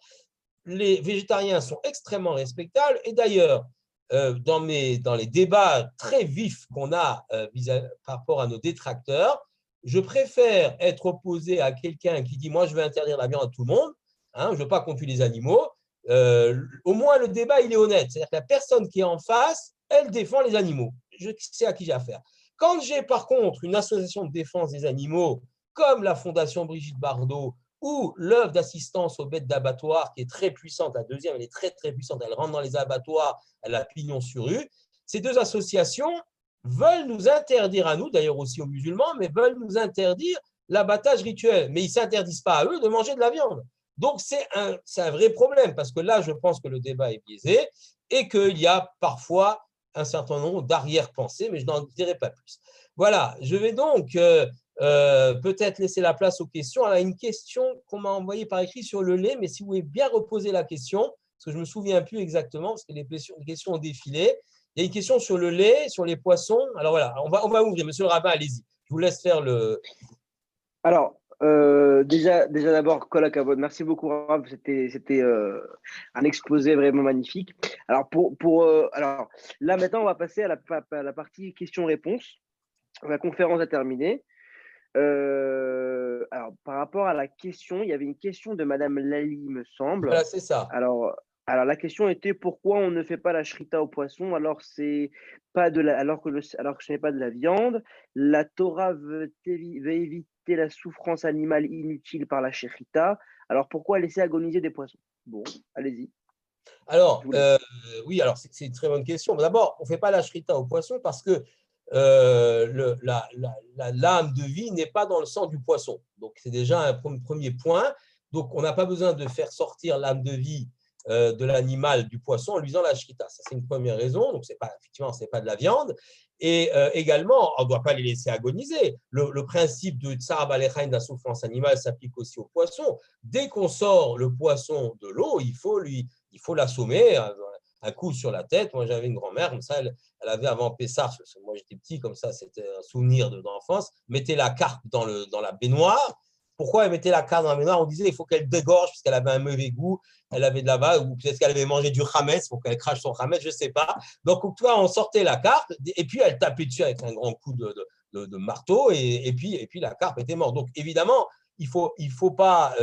Les végétariens sont extrêmement respectables. Et d'ailleurs, dans les débats très vifs qu'on a par rapport à nos détracteurs, je préfère être opposé à quelqu'un qui dit « moi, je veux interdire la viande à tout le monde, je ne veux pas qu'on tue les animaux ». Au moins, le débat, il est honnête. C'est-à-dire que la personne qui est en face, elle défend les animaux. Je sais à qui j'ai affaire. Quand j'ai, par contre, une association de défense des animaux, comme la Fondation Brigitte Bardot, ou l'œuvre d'assistance aux bêtes d'abattoir, qui est très puissante, la deuxième, elle est très, très puissante, elle rentre dans les abattoirs, elle a pignon sur rue. Ces deux associations veulent nous interdire à nous, d'ailleurs aussi aux musulmans, mais veulent nous interdire l'abattage rituel. Mais ils ne s'interdisent pas à eux de manger de la viande. Donc, c'est un vrai problème, parce que là, je pense que le débat est biaisé et qu'il y a parfois un certain nombre d'arrière-pensées, mais je n'en dirai pas plus. Voilà, je vais donc peut-être laisser la place aux questions. Alors, il y a une question qu'on m'a envoyée par écrit sur le lait, mais si vous voulez bien reposer la question, parce que je ne me souviens plus exactement, parce que les questions ont défilé. Il y a une question sur le lait, sur les poissons. Alors voilà, on va ouvrir. Monsieur le rabbin, allez-y. Je vous laisse faire le… Alors, déjà d'abord, Kol Hakavod, merci beaucoup, Rav. C'était un exposé vraiment magnifique. Alors, alors, là, maintenant, on va passer à la partie questions-réponses. La conférence a terminé. Alors, par rapport à la question, il y avait une question de Madame Lali, me semble. Voilà, c'est ça. Alors, la question était pourquoi on ne fait pas la shrita au poisson alors c'est pas de la, alors que ce n'est pas de la viande. La Torah veut éviter la souffrance animale inutile par la shrita. Alors pourquoi laisser agoniser des poissons? Bon, allez-y. Alors, oui, alors c'est une très bonne question. D'abord, on ne fait pas la shrita au poisson parce que la lame de vie n'est pas dans le sang du poisson. Donc, c'est déjà un premier point. Donc, on n'a pas besoin de faire sortir l'âme de vie de l'animal du poisson en lui faisant la shrita. Ça, c'est une première raison. Donc, effectivement, ce n'est pas de la viande. Et également, on ne doit pas les laisser agoniser. Le principe de tsar balechaim, de la souffrance animale, s'applique aussi au poisson. Dès qu'on sort le poisson de l'eau, il faut l'assommer, un coup sur la tête. Moi, j'avais une grand-mère, comme ça, elle avait avant Pessah, parce que moi j'étais petit, comme ça, c'était un souvenir d'enfance, mettait la carpe dans la baignoire. Pourquoi elle mettait la carpe dans la baignoire? On disait il faut qu'elle dégorge, parce qu'elle avait un mauvais goût, elle avait de la vague, ou peut-être qu'elle avait mangé du hametz, pour qu'elle crache son hametz, je ne sais pas. Donc, toi, on sortait la carpe, et puis elle tapait dessus avec un grand coup de marteau, et puis la carpe était morte. Donc, évidemment, il ne faut pas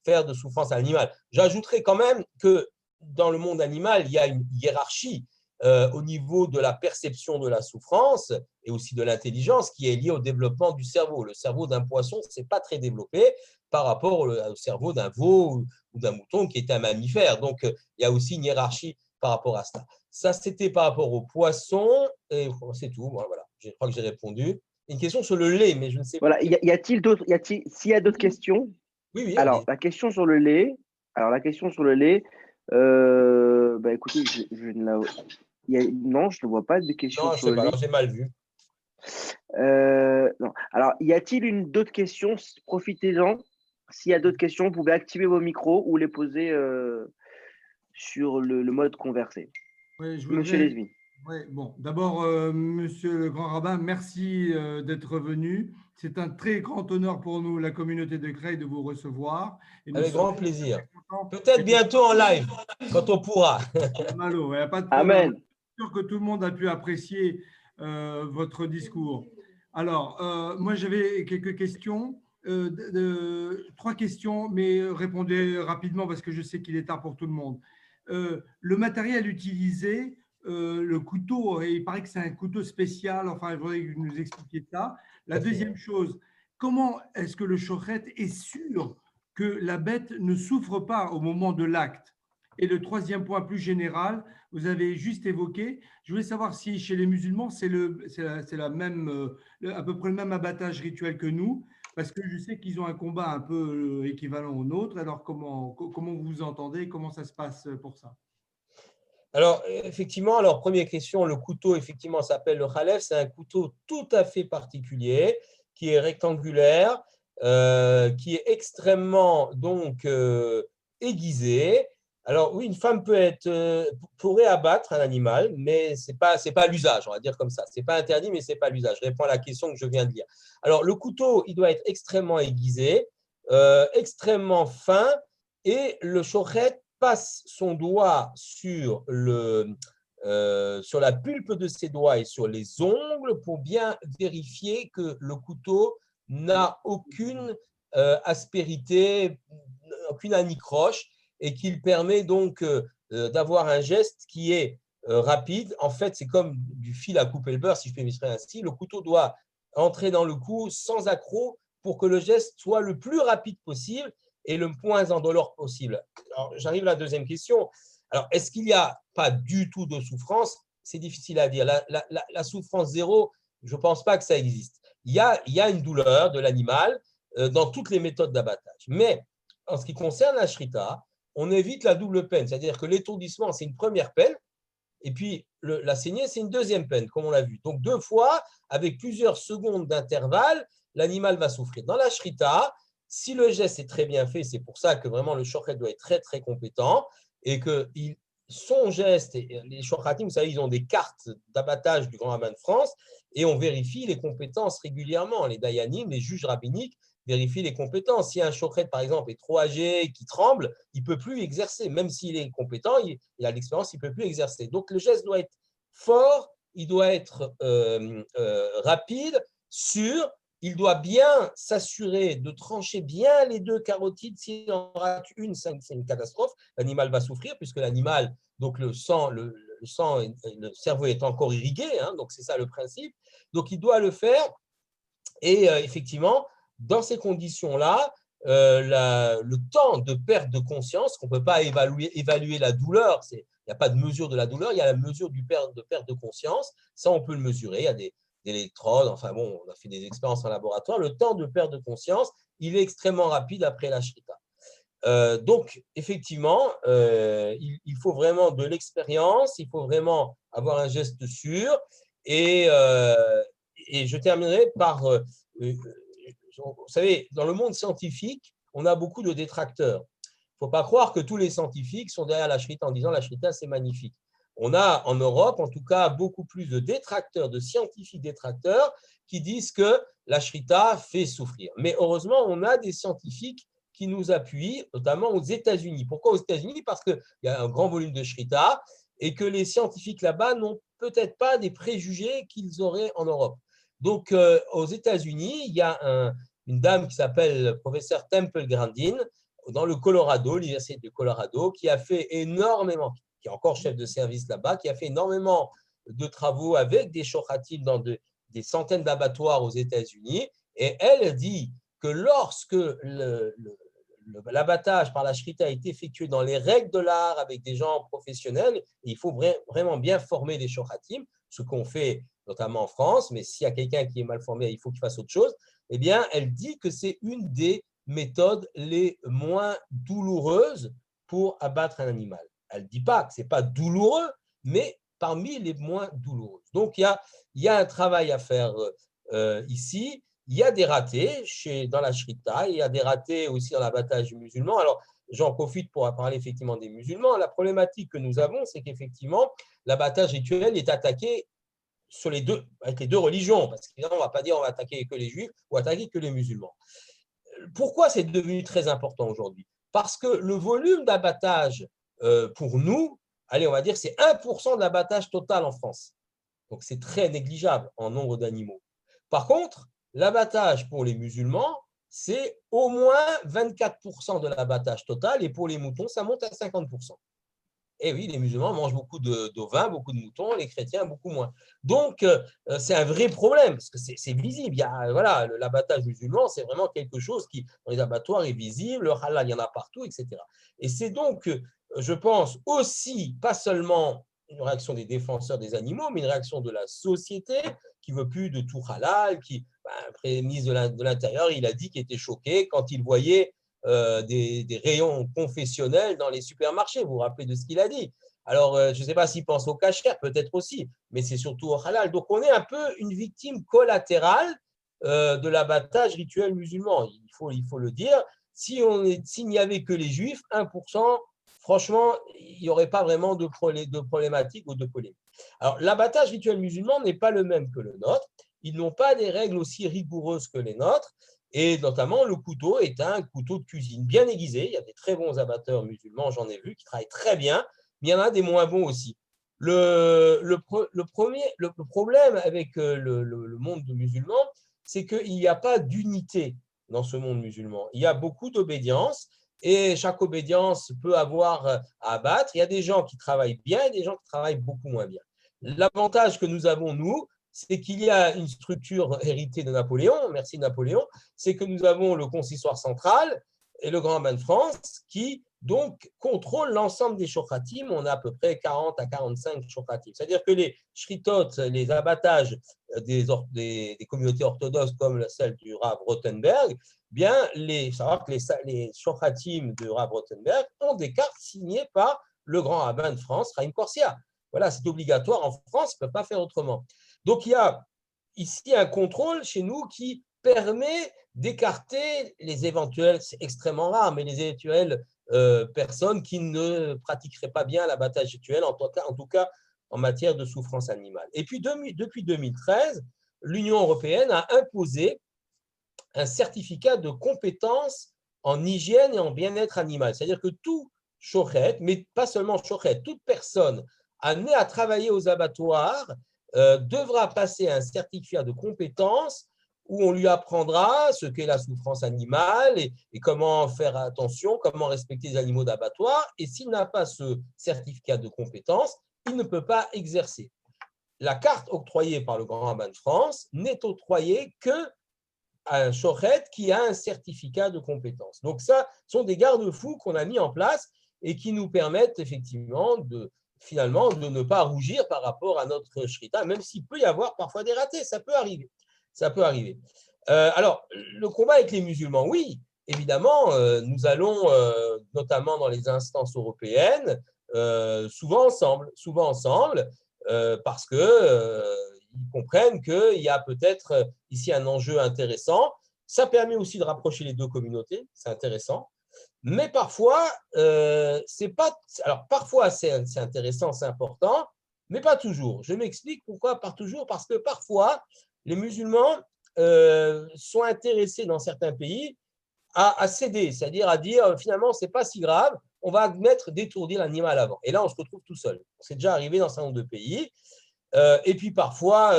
faire de souffrance animale. J'ajouterais quand même que dans le monde animal, il y a une hiérarchie au niveau de la perception de la souffrance et aussi de l'intelligence qui est liée au développement du cerveau. Le cerveau d'un poisson, ce n'est pas très développé par rapport au cerveau d'un veau ou d'un mouton qui est un mammifère. Donc, il y a aussi une hiérarchie par rapport à ça. Ça, c'était par rapport au poisson et c'est tout. Voilà, je crois que j'ai répondu. Une question sur le lait, mais je ne sais pas. Voilà, s'il y a d'autres questions? Oui, oui, Alors, allez. la question sur le lait, bah, écoutez, je ne la, non, je ne vois pas de questions Non, je sur ne sais le pas. lait. Alors, j'ai mal vu. Non. Alors, y a-t-il d'autres questions? Profitez-en. S'il y a d'autres questions, vous pouvez activer vos micros ou les poser sur le mode conversé. Oui, je Monsieur voudrais. Lesmi. Ouais, bon, d'abord, monsieur le grand rabbin, merci d'être venu. C'est un très grand honneur pour nous, la communauté de Creil, de vous recevoir. Et nous Avec sommes grand très, très, plaisir. très contents. Peut-être bientôt en live, quand on pourra. Malo, il n'y a pas de problème. Amen. Je suis sûr que tout le monde a pu apprécier votre discours. Alors, moi, j'avais quelques questions. Trois questions, mais répondez rapidement parce que je sais qu'il est tard pour tout le monde. Le matériel utilisé, le couteau, il paraît que c'est un couteau spécial. Enfin, il faudrait que vous nous expliquiez ça. La deuxième chose, comment est-ce que le shochet est sûr que la bête ne souffre pas au moment de l'acte? Et le troisième point plus général, vous avez juste évoqué, je voulais savoir si chez les musulmans, c'est la même, à peu près le même abattage rituel que nous, parce que je sais qu'ils ont un combat un peu équivalent au nôtre. Alors, comment vous vous entendez? Comment ça se passe pour ça? Alors, effectivement, première question, le couteau, effectivement, s'appelle le khalef. C'est un couteau tout à fait particulier, qui est rectangulaire, qui est extrêmement donc aiguisé. Alors, oui, une femme pourrait abattre un animal, mais ce n'est pas l'usage, on va dire comme ça. Ce n'est pas interdit, mais ce n'est pas l'usage. Je réponds à la question que je viens de dire. Alors, le couteau, il doit être extrêmement aiguisé, extrêmement fin, et le shochet passe son doigt sur la pulpe de ses doigts et sur les ongles pour bien vérifier que le couteau n'a aucune aspérité, aucune anicroche, et qu'il permet donc d'avoir un geste qui est rapide. En fait, c'est comme du fil à couper le beurre, si je peux m'exprimer ainsi. Le couteau doit entrer dans le cou sans accroc pour que le geste soit le plus rapide possible et le moins indolore possible. Alors, j'arrive à la deuxième question. Alors, est-ce qu'il n'y a pas du tout de souffrance? C'est difficile à dire. La souffrance zéro, je ne pense pas que ça existe. Il y a une douleur de l'animal dans toutes les méthodes d'abattage. Mais en ce qui concerne la shrita, on évite la double peine. C'est-à-dire que l'étourdissement, c'est une première peine, et puis la saignée, c'est une deuxième peine, comme on l'a vu. Donc, 2 fois, avec plusieurs secondes d'intervalle, l'animal va souffrir. Dans la shrita, si le geste est très bien fait, c'est pour ça que vraiment le shochet doit être très, très compétent et que son geste, les shochatim, vous savez, ils ont des cartes d'abattage du Grand Rabbin de France et on vérifie les compétences régulièrement. Les dayanim, les juges rabbiniques vérifient les compétences. Si un shochet, par exemple, est trop âgé, qui tremble, il ne peut plus exercer. Même s'il est compétent, il a l'expérience, il ne peut plus exercer. Donc, le geste doit être fort, il doit être rapide, sûr. Il doit bien s'assurer de trancher bien les deux carotides. S'il en rate une, c'est une catastrophe. L'animal va souffrir puisque l'animal, donc le sang, le cerveau est encore irrigué, hein, donc c'est ça le principe. Donc il doit le faire. Et effectivement, dans ces conditions-là, le temps de perte de conscience, qu'on ne peut pas évaluer la douleur, il n'y a pas de mesure de la douleur, il y a la mesure de perte de conscience. Ça, on peut le mesurer. Il y a des électrodes, enfin bon, on a fait des expériences en laboratoire. Le temps de perte de conscience, il est extrêmement rapide après la shrita. Donc, effectivement, il faut vraiment de l'expérience, il faut vraiment avoir un geste sûr. Et je terminerai par, vous savez, dans le monde scientifique, on a beaucoup de détracteurs. Il ne faut pas croire que tous les scientifiques sont derrière la shrita en disant la shrita, c'est magnifique. On a en Europe, en tout cas, beaucoup plus de détracteurs, de scientifiques détracteurs qui disent que la shrita fait souffrir. Mais heureusement, on a des scientifiques qui nous appuient, notamment aux États-Unis. Pourquoi aux États-Unis? Parce qu'il y a un grand volume de shrita et que les scientifiques là-bas n'ont peut-être pas des préjugés qu'ils auraient en Europe. Donc, aux États-Unis, il y a une dame qui s'appelle le professeur Temple Grandin dans le Colorado, l'université du Colorado, qui a fait énormément, qui est encore chef de service là-bas, qui a fait énormément de travaux avec des shochatim dans des centaines d'abattoirs aux États-Unis. Et elle dit que lorsque l'abattage par la shrita est effectué dans les règles de l'art avec des gens professionnels, il faut vraiment bien former les shochatim, ce qu'on fait notamment en France, mais s'il y a quelqu'un qui est mal formé, il faut qu'il fasse autre chose. Eh bien, elle dit que c'est une des méthodes les moins douloureuses pour abattre un animal. Elle ne dit pas que ce n'est pas douloureux, mais parmi les moins douloureuses. Donc, il y a un travail à faire ici. Il y a des ratés dans la shrita, il y a des ratés aussi dans l'abattage musulman. Alors, j'en profite pour parler effectivement des musulmans. La problématique que nous avons, c'est qu'effectivement, l'abattage rituel est attaqué avec les deux religions, parce qu'on ne va pas dire on va attaquer que les juifs ou attaquer que les musulmans. Pourquoi c'est devenu très important aujourd'hui? Parce que le volume d'abattage pour nous, allez, on va dire c'est 1% de l'abattage total en France. Donc c'est très négligeable en nombre d'animaux. Par contre, l'abattage pour les musulmans, c'est au moins 24% de l'abattage total et pour les moutons, ça monte à 50%. Et oui, les musulmans mangent beaucoup d'ovins, beaucoup de moutons, les chrétiens beaucoup moins. Donc, c'est un vrai problème, parce que c'est visible. Voilà, l'abattage musulman, c'est vraiment quelque chose qui, dans les abattoirs, est visible. Le halal, il y en a partout, etc. Et c'est donc, je pense, aussi, pas seulement une réaction des défenseurs des animaux, mais une réaction de la société qui ne veut plus de tout halal, après, ministre de l'Intérieur, il a dit qu'il était choqué quand il voyait des rayons confessionnels dans les supermarchés. Vous vous rappelez de ce qu'il a dit? Alors, je ne sais pas s'il pense au kasher, peut-être aussi, mais c'est surtout au halal. Donc, on est un peu une victime collatérale de l'abattage rituel musulman. Il faut le dire. S'il n'y avait que les juifs, 1%, franchement, il n'y aurait pas vraiment de problématique ou de polémique. Alors, l'abattage rituel musulman n'est pas le même que le nôtre. Ils n'ont pas des règles aussi rigoureuses que les nôtres. Et notamment, le couteau est un couteau de cuisine bien aiguisé. Il y a des très bons abatteurs musulmans, j'en ai vu, qui travaillent très bien, mais il y en a des moins bons aussi. Le problème avec le monde musulman, c'est qu'il n'y a pas d'unité dans ce monde musulman. Il y a beaucoup d'obédience et chaque obédience peut avoir à abattre. Il y a des gens qui travaillent bien et des gens qui travaillent beaucoup moins bien. L'avantage que nous avons, nous, c'est qu'il y a une structure héritée de Napoléon, merci Napoléon, c'est que nous avons le consistoire central et le Grand Rabbin de France qui donc contrôlent l'ensemble des shochatim. On a à peu près 40 à 45 shochatim. C'est-à-dire que les shritot, les abattages des communautés orthodoxes comme celle du Rav Rothenberg, bien, savoir que les shochatim du Rav Rothenberg ont des cartes signées par le Grand Rabbin de France, Chaim Korsia. Voilà, c'est obligatoire en France, ils ne peuvent pas faire autrement. Donc, il y a ici un contrôle chez nous qui permet d'écarter les éventuels, c'est extrêmement rare, mais les éventuelles personnes qui ne pratiqueraient pas bien l'abattage rituel, en tout cas en matière de souffrance animale. Et puis, depuis 2013, l'Union européenne a imposé un certificat de compétence en hygiène et en bien-être animal. C'est-à-dire que tout shochet, mais pas seulement shochet, toute personne amenée à travailler aux abattoirs devra passer un certificat de compétence où on lui apprendra ce qu'est la souffrance animale et comment faire attention, comment respecter les animaux d'abattoir. Et s'il n'a pas ce certificat de compétence, il ne peut pas exercer. La carte octroyée par le Grand Rabbin de France n'est octroyée que à un shochet qui a un certificat de compétence. Donc ça, sont des garde-fous qu'on a mis en place et qui nous permettent effectivement finalement de ne pas rougir par rapport à notre shrita, même s'il peut y avoir parfois des ratés, ça peut arriver. Ça peut arriver. Alors, le combat avec les musulmans, oui, évidemment, nous allons, notamment dans les instances européennes, souvent ensemble, parce qu'ils comprennent qu'il y a peut-être ici un enjeu intéressant. Ça permet aussi de rapprocher les deux communautés, c'est intéressant. Mais parfois, c'est pas. Alors, parfois, c'est intéressant, c'est important, mais pas toujours. Je m'explique pourquoi pas toujours, parce que parfois, les musulmans sont intéressés dans certains pays à céder, c'est-à-dire à dire finalement, c'est pas si grave, on va admettre d'étourdir l'animal avant. Et là, on se retrouve tout seul. C'est déjà arrivé dans un certain nombre de pays. Et puis parfois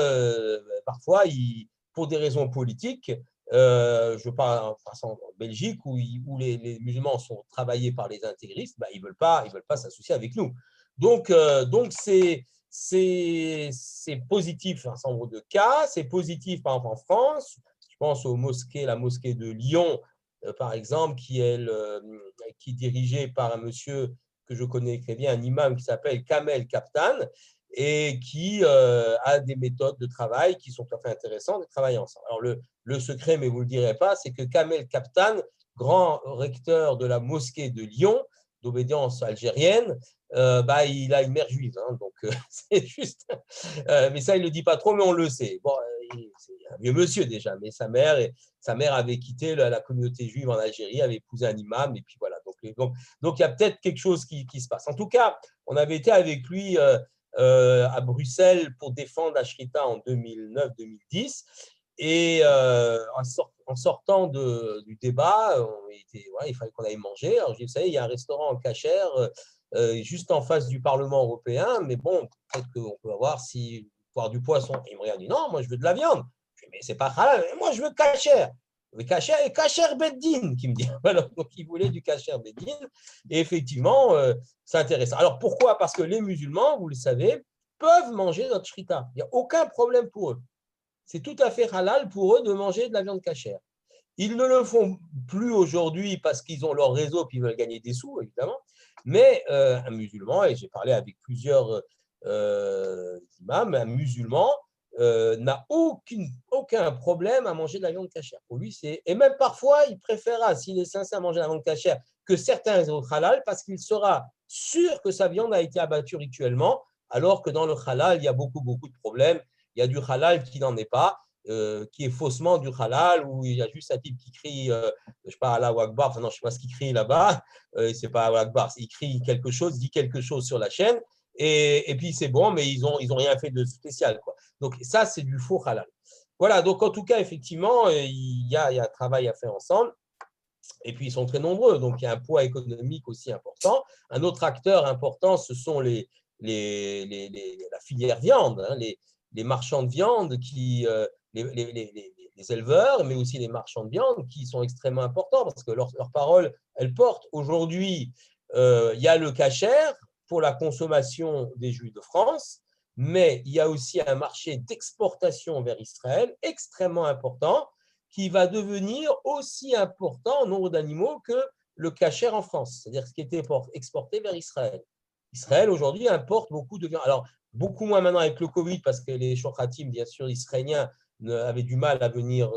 pour des raisons politiques, je parle en Belgique où les musulmans sont travaillés par les intégristes, bah, ils veulent pas s'associer avec nous. Donc c'est positif un certain nombre de cas. C'est positif par exemple en France. Je pense la mosquée de Lyon, par exemple, qui est dirigée par un monsieur que je connais très bien, un imam qui s'appelle Kamel Kaptan, et qui a des méthodes de travail qui sont tout à fait intéressantes de travailler ensemble. Alors, le secret, mais vous ne le direz pas, c'est que Kamel Kaptan, grand recteur de la mosquée de Lyon, d'obédience algérienne, il a une mère juive. Hein, donc, c'est juste. Mais ça, il ne le dit pas trop, mais on le sait. Bon, c'est un vieux monsieur déjà, mais sa mère avait quitté la communauté juive en Algérie, avait épousé un imam, et puis voilà. Donc il y a peut-être quelque chose qui se passe. En tout cas, on avait été avec lui à Bruxelles pour défendre la Shrita en 2009-2010. Et en sortant du débat, il fallait qu'on aille manger. Alors, je dis, vous savez, il y a un restaurant en cachère juste en face du Parlement européen, mais bon, peut-être qu'on peut voir du poisson. Et il me regarde, dit, non, moi, je veux de la viande. Je dis, mais c'est pas halal, moi, je veux cachère. Mais cachère beddin, qui me dit. Voilà, donc, il voulait du cachère beddin. Et effectivement, c'est intéressant. Alors, pourquoi? Parce que les musulmans, vous le savez, peuvent manger notre shrita. Il n'y a aucun problème pour eux. C'est tout à fait halal pour eux de manger de la viande cachère. Ils ne le font plus aujourd'hui parce qu'ils ont leur réseau et ils veulent gagner des sous, évidemment. Mais un musulman, et j'ai parlé avec plusieurs imams, un musulman n'a aucun problème à manger de la viande cachère. Pour lui, et même parfois, il préférera, s'il est sincère, à manger de la viande cachère que certains autres halal parce qu'il sera sûr que sa viande a été abattue rituellement, alors que dans le halal, il y a beaucoup de problèmes. Il y a du halal qui n'en est pas, qui est faussement du halal, où il y a juste un type qui crie, je ne sais pas, Allah Akbar, enfin non, je ne sais pas ce qu'il crie là-bas, c'est pas Allah Akbar, il crie quelque chose, dit quelque chose sur la chaîne, et puis c'est bon, mais ils ont rien fait de spécial, quoi. Donc ça, c'est du faux halal. Voilà, donc en tout cas, effectivement, il y a un travail à faire ensemble. Et puis, ils sont très nombreux, donc il y a un poids économique aussi important. Un autre acteur important, ce sont la filière viande, hein, les marchands de viande, les éleveurs, mais aussi les marchands de viande qui sont extrêmement importants parce que leur parole, elle porte. Aujourd'hui, il y a le kasher pour la consommation des Juifs de France, mais il y a aussi un marché d'exportation vers Israël extrêmement important qui va devenir aussi important en nombre d'animaux que le kasher en France, c'est-à-dire ce qui était exporté vers Israël. Israël, aujourd'hui, importe beaucoup de viande. Alors, beaucoup moins maintenant avec le Covid, parce que les shochatim, bien sûr, israéliens, avaient du mal à venir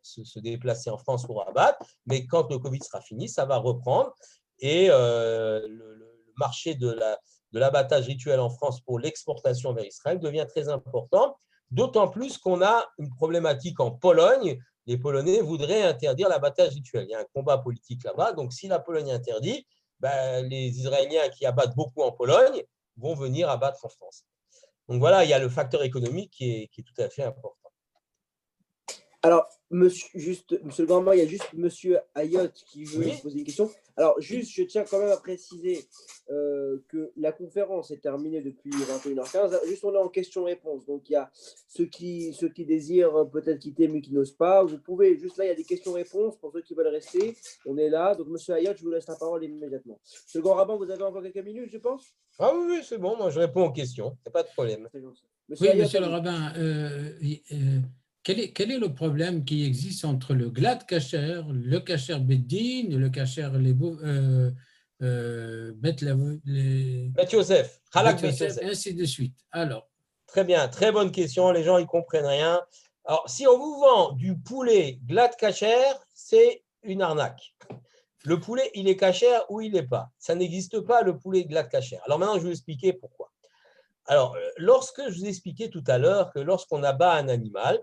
se déplacer en France pour abattre, mais quand le Covid sera fini, ça va reprendre. Et le marché de l'abattage rituel en France pour l'exportation vers Israël devient très important. d'autant plus qu'on a une problématique en Pologne. Les Polonais voudraient interdire l'abattage rituel. Il y a un combat politique là-bas. Donc, si la Pologne interdit, les Israéliens qui abattent beaucoup en Pologne vont venir abattre en France. Donc voilà, il y a le facteur économique qui est tout à fait important. Alors, monsieur le grand-mère, il y a juste monsieur Ayotte qui veut poser une question. Alors, juste, je tiens quand même à préciser que la conférence est terminée depuis 21h15. Juste, on est en question-réponse. Donc, il y a ceux qui désirent peut-être quitter mais qui n'osent pas. Vous pouvez, juste là, il y a des questions-réponses pour ceux qui veulent rester. On est là. Donc, monsieur Ayotte, je vous laisse la parole immédiatement. Monsieur le grand rabbin, vous avez encore quelques minutes, je pense? Ah oui, c'est bon. Moi, je réponds aux questions. Il n'y a pas de problème. Oui, monsieur le rabbin, quel est le problème qui existe entre le glad kasher, le kasher beddin et le kasher Bet Yosef, Halak Bet Yosef, Yosef, ainsi de suite. Alors. Très bien, très bonne question. Les gens, ils ne comprennent rien. Alors, si on vous vend du poulet glad kasher, c'est une arnaque. Le poulet, il est kasher ou il n'est pas. Ça n'existe pas, le poulet glad kasher. Alors maintenant, je vais vous expliquer pourquoi. Alors, lorsque je vous ai expliqué tout à l'heure que lorsqu'on abat un animal,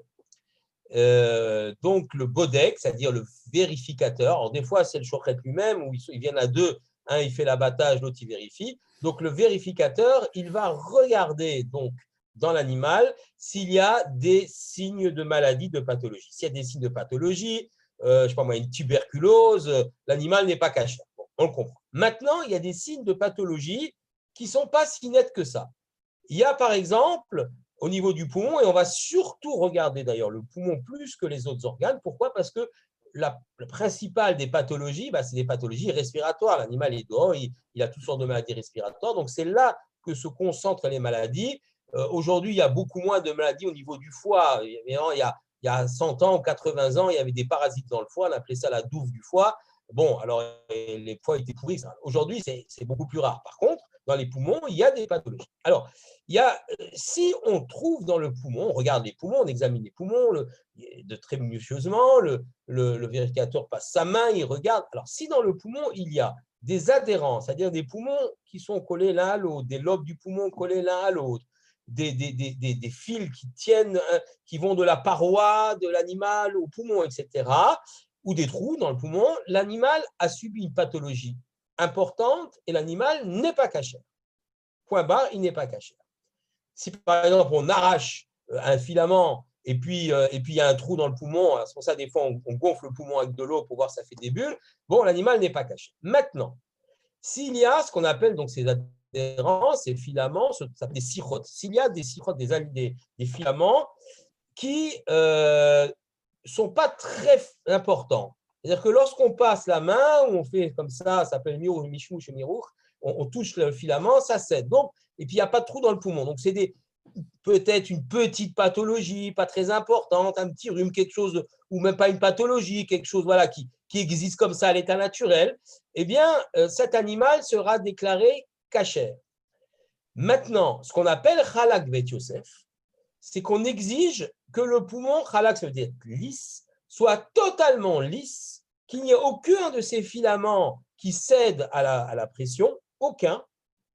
donc le bodek, c'est-à-dire le vérificateur, alors des fois c'est le shochet lui-même, où ils viennent à deux, un il fait l'abattage, l'autre il vérifie. Donc le vérificateur, il va regarder donc dans l'animal s'il y a des signes de maladie, de pathologie. S'il y a des signes de pathologie, je ne sais pas moi, une tuberculose, l'animal n'est pas caché. Bon, on le comprend. Maintenant, il y a des signes de pathologie qui ne sont pas si nets que ça. Il y a par exemple au niveau du poumon, et on va surtout regarder d'ailleurs le poumon plus que les autres organes. Pourquoi? Parce que la principale des pathologies, c'est des pathologies respiratoires. L'animal est dehors, il a toutes sortes de maladies respiratoires. Donc, c'est là que se concentrent les maladies. Aujourd'hui, il y a beaucoup moins de maladies au niveau du foie. Il y a 100 ans ou 80 ans, il y avait des parasites dans le foie. On appelait ça la douve du foie. Bon, alors les foies étaient pourris. Aujourd'hui, c'est beaucoup plus rare. Par contre, dans les poumons, il y a des pathologies. Alors, si on trouve dans le poumon, on regarde les poumons, on examine les poumons de très minutieusement, le vérificateur passe sa main, il regarde. Alors, si dans le poumon, il y a des adhérents, c'est-à-dire des poumons qui sont collés l'un à l'autre, des lobes du poumon collés l'un à l'autre, des fils qui tiennent, qui vont de la paroi de l'animal au poumon, etc., ou des trous dans le poumon, l'animal a subi une pathologie importante et l'animal n'est pas caché. Point barre, il n'est pas caché. Si par exemple on arrache un filament et puis il y a un trou dans le poumon, c'est pour ça des fois on gonfle le poumon avec de l'eau pour voir si ça fait des bulles, bon, l'animal n'est pas caché. Maintenant, s'il y a ce qu'on appelle donc ces adhérents, ces filaments, ça s'appelle des sirotes. S'il y a des sirotes, des filaments qui sont pas très importants. C'est-à-dire que lorsqu'on passe la main, ou on fait comme ça s'appelle mirour, michou, chez mirour, on touche le filament, ça cède. Donc, et puis il n'y a pas de trou dans le poumon. Donc, c'est peut-être une petite pathologie, pas très importante, un petit rhume, quelque chose, ou même pas une pathologie, quelque chose voilà, qui existe comme ça à l'état naturel. Eh bien, cet animal sera déclaré kasher. Maintenant, ce qu'on appelle Halak Bet Yosef, c'est qu'on exige que le poumon, Halak, ça veut dire lisse, soit totalement lisse, qu'il n'y ait aucun de ces filaments qui cède à la pression, aucun,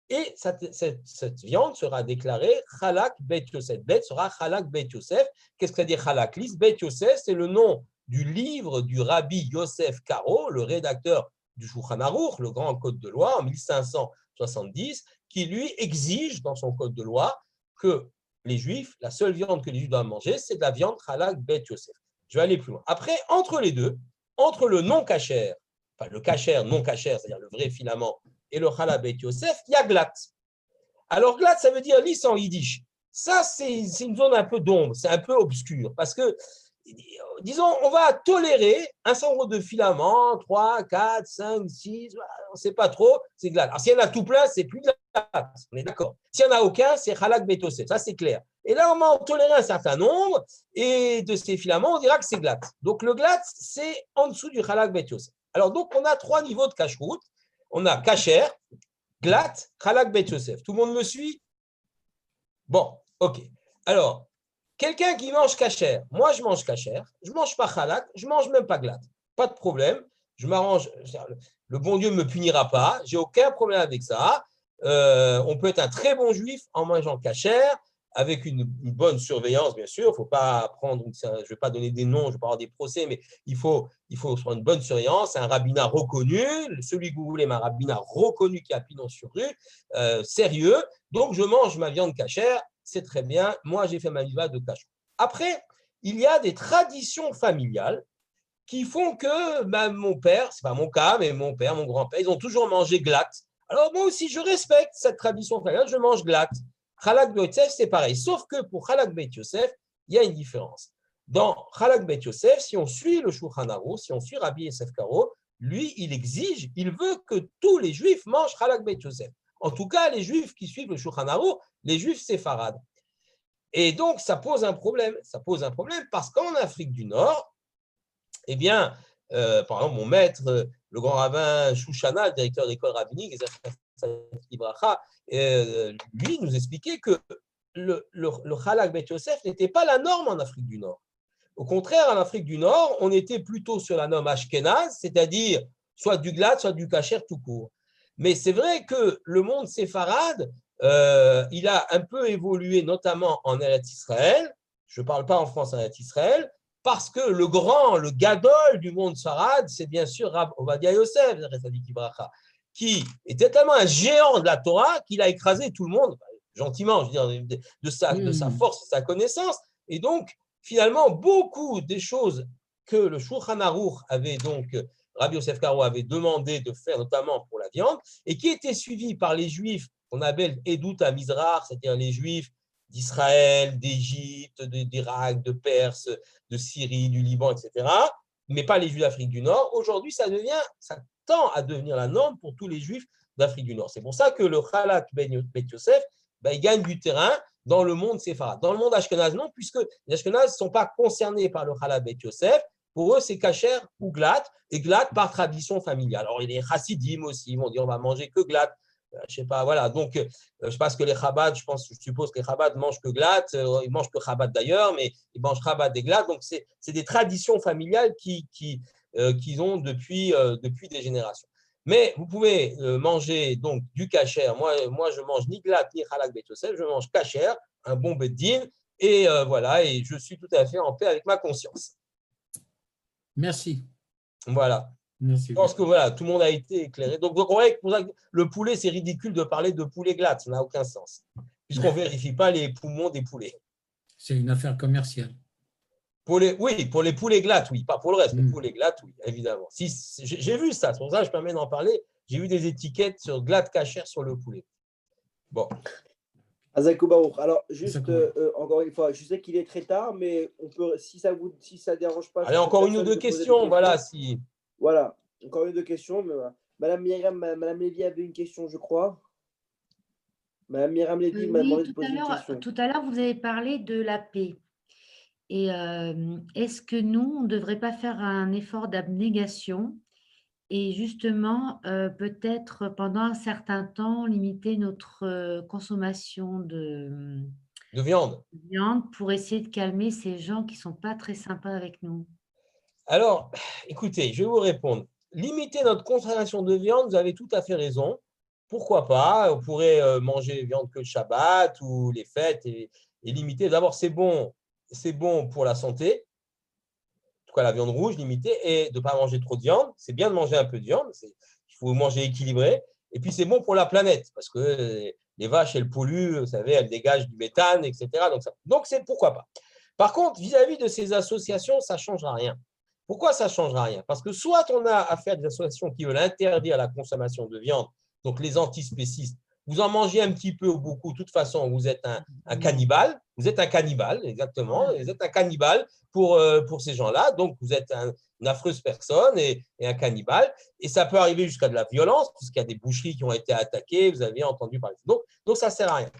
et cette viande sera déclarée Halak Bet Yosef. Bet sera Halak Bet Yosef. Qu'est-ce que ça veut dire Halak lisse? Bet Yosef, c'est le nom du livre du rabbi Yosef Karo, le rédacteur du Shulchan Aruch, le grand code de loi, en 1570, qui lui exige dans son code de loi que les Juifs, la seule viande que les Juifs doivent manger, c'est de la viande Halak Bet Yosef. Je vais aller plus loin. Après, entre les deux, entre le non-kasher, enfin le kasher, non-kasher, c'est-à-dire le vrai filament, et le Halak Bet Yosef, il y a glatt. Alors glatt, ça veut dire lisse en yiddish. Ça, c'est une zone un peu d'ombre, c'est un peu obscur, parce que, disons, on va tolérer un certain nombre de filaments, 3, 4, 5, 6, on ne sait pas trop, c'est glatt. Alors, s'il y en a tout plein, c'est plus glatt, on est d'accord. S'il n'y en a aucun, c'est Halak Bet Yosef, ça c'est clair. Et là, on va en tolérer un certain nombre, et de ces filaments, on dira que c'est glatt. Donc, le glatt, c'est en dessous du Halak Bet Yosef. Alors, donc, on a 3 niveaux de kashrut. On a kasher, glatt, Halak Bet Yosef. Tout le monde me suit? Bon, ok. Alors, quelqu'un qui mange kasher, moi je mange kasher, je ne mange pas halak, je ne mange même pas glatt. Pas de problème, je m'arrange, le bon Dieu ne me punira pas, j'ai aucun problème avec ça. On peut être un très bon juif en mangeant kasher, avec une bonne surveillance, bien sûr. Il ne faut pas prendre, je ne vais pas donner des noms, je ne vais pas avoir des procès, mais il faut faire une bonne surveillance. C'est un rabbinat reconnu, celui que vous voulez, mais un rabbinat reconnu qui a pignon sur rue, sérieux. Donc, je mange ma viande cachère, c'est très bien. Moi, j'ai fait ma mitzvah de kashrut. Après, il y a des traditions familiales qui font que mon père, ce n'est pas mon cas, mais mon père, mon grand-père, ils ont toujours mangé glatte. Alors, moi aussi, je respecte cette tradition familiale, je mange glatte. Chalak Bet Yosef, c'est pareil. Sauf que pour Chalak Bet Yosef, il y a une différence. Dans Chalak Bet Yosef, si on suit le Shulchan Aruch, si on suit Rabbi Yosef Karo, lui, il exige, il veut que tous les Juifs mangent Chalak Bet Yosef. En tout cas, les Juifs qui suivent le Shulchan Aruch, les Juifs séfarades. Et donc, ça pose un problème. Ça pose un problème parce qu'en Afrique du Nord, eh bien, par exemple, mon maître, le grand rabbin Chouchana, le directeur de l'école rabbinique, lui nous expliquait que le Chalak Bet Yosef n'était pas la norme en Afrique du Nord. Au contraire, en Afrique du Nord, on était plutôt sur la norme ashkénaze, c'est-à-dire soit du glad, soit du kasher tout court. Mais c'est vrai que le monde séfarade, il a un peu évolué, notamment en Eretz Israël. Je ne parle pas en France, en Eretz Israël, parce que le gadol du monde séfarade, c'est bien sûr Rav Ovadia Yosef, qui était tellement un géant de la Torah qu'il a écrasé tout le monde, gentiment, je veux dire, de sa force, de sa connaissance. Et donc, finalement, beaucoup des choses que le Shulchan Aruch avait donc, Rabbi Yosef Karo avait demandé de faire, notamment pour la viande, et qui étaient suivies par les Juifs qu'on appelle Edut HaMizrach, c'est-à-dire les Juifs d'Israël, d'Égypte, d'Irak, de Perse, de Syrie, du Liban, etc., mais pas les Juifs d'Afrique du Nord. Aujourd'hui, ça tend à devenir la norme pour tous les Juifs d'Afrique du Nord. C'est pour ça que le Chalak Bet Yosef, il gagne du terrain dans le monde séfarade. Dans le monde ashkénaze, non, puisque les ashkénazes ne sont pas concernés par le Chalak Bet Yosef. Pour eux, c'est kasher ou glatt, et glatt par tradition familiale. Alors, il y a les chassidim aussi, ils vont dire on va manger que glatt. Je sais pas, voilà. Donc, je ne sais pas ce que les Chabad, je suppose que les Chabad mangent que glatt, ils mangent que Chabad d'ailleurs, mais ils mangent Chabad et glatt. Donc, c'est des traditions familiales qu'ils ont depuis des générations. Mais vous pouvez manger donc du kasher. Moi, je mange ni glatt ni Chalak Bet Yosef, je mange kasher, un bon beddin, et voilà, et je suis tout à fait en paix avec ma conscience. Merci. Voilà. Merci. Je pense que voilà, tout le monde a été éclairé. Donc, vous voyez que le poulet, c'est ridicule de parler de poulet glatt, ça n'a aucun sens, puisqu'on ne vérifie pas les poumons des poulets. C'est une affaire commerciale. Oui, pour les poulets glatt, oui, pas pour le reste. Les poulets glatt, oui, évidemment. J'ai vu ça, c'est pour ça que je permets d'en parler. J'ai vu des étiquettes sur glatt kasher sur le poulet. Bon. Azakou Baruch. Alors, juste encore une fois, je sais qu'il est très tard, mais on peut, si ça dérange pas. Allez, encore une ou deux questions, voilà. Voilà, encore une ou deux questions. Mais voilà. Madame Myriam, Madame Lévy avait une question, je crois. Madame Myriam Lévy m'a demandé de poser une question. Tout à l'heure, vous avez parlé de la paix. Et est-ce que nous, on ne devrait pas faire un effort d'abnégation et justement, peut-être pendant un certain temps, limiter notre consommation de viande pour essayer de calmer ces gens qui ne sont pas très sympas avec nous? Alors, écoutez, je vais vous répondre. Limiter notre consommation de viande, vous avez tout à fait raison. Pourquoi pas? On pourrait manger viande que le Shabbat ou les fêtes et limiter. D'abord, c'est bon pour la santé. En tout cas, la viande rouge, limitée, et de ne pas manger trop de viande. C'est bien de manger un peu de viande. Il faut manger équilibré. Et puis, c'est bon pour la planète parce que les vaches, elles polluent, vous savez, elles dégagent du méthane, etc. Donc c'est pourquoi pas. Par contre, vis-à-vis de ces associations, ça ne changera rien. Pourquoi ça ne changera rien? Parce que soit on a affaire à des associations qui veulent interdire la consommation de viande, donc les antispécistes, vous en mangez un petit peu ou beaucoup, de toute façon, vous êtes un cannibale. Vous êtes un cannibale, exactement. Vous êtes un cannibale pour ces gens-là. Donc, vous êtes une affreuse personne et un cannibale. Et ça peut arriver jusqu'à de la violence, puisqu'il y a des boucheries qui ont été attaquées. Vous avez entendu parler. Donc ça ne sert à rien.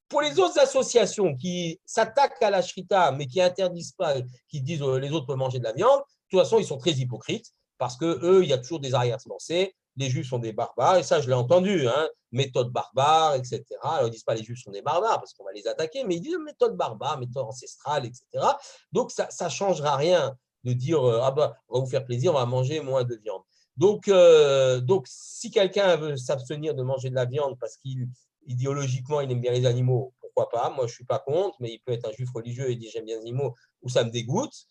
Pour les autres associations qui s'attaquent à la shrita, mais qui interdisent pas, qui disent les autres peuvent manger de la viande, de toute façon, ils sont très hypocrites parce qu'eux, il y a toujours des arrière-pensées. Les Juifs sont des barbares, et ça, je l'ai entendu, méthode barbare, etc. Alors, ils ne disent pas les Juifs sont des barbares parce qu'on va les attaquer, mais ils disent méthode barbare, méthode ancestrale, etc. Donc, ça ne changera rien de dire on va vous faire plaisir, on va manger moins de viande. Donc si quelqu'un veut s'abstenir de manger de la viande parce qu'idéologiquement, il aime bien les animaux, pourquoi pas. Moi, je ne suis pas contre, mais il peut être un juif religieux et dire j'aime bien les animaux ou ça me dégoûte.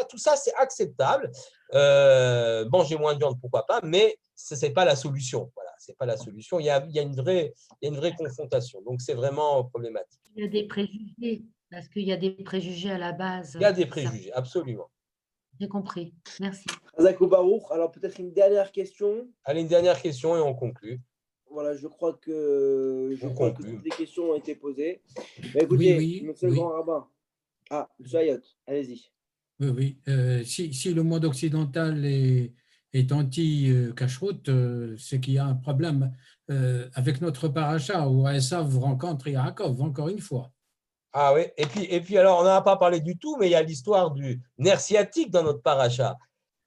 Tout ça, c'est acceptable. Manger moins de viande, pourquoi pas, mais ce n'est pas la solution. Voilà, c'est pas la solution. Il y a une vraie confrontation. Donc, c'est vraiment problématique. Il y a des préjugés, parce qu'il y a des préjugés à la base. Il y a des c'est ça. préjugés, absolument. J'ai compris. Merci. Razak Baruch. Alors, peut-être une dernière question. Allez, une dernière question et on conclut. Voilà, je crois que toutes les questions ont été posées. Bah, écoutez, monsieur le grand rabbin. Ah, Jayot, allez-y. Oui. Si le monde occidental est anti-cacheroute, c'est qu'il y a un problème avec notre paracha où Esav rencontre Yaakov, encore une fois. Ah oui, et puis alors, on n'en a pas parlé du tout, mais il y a l'histoire du nerf sciatique dans notre paracha.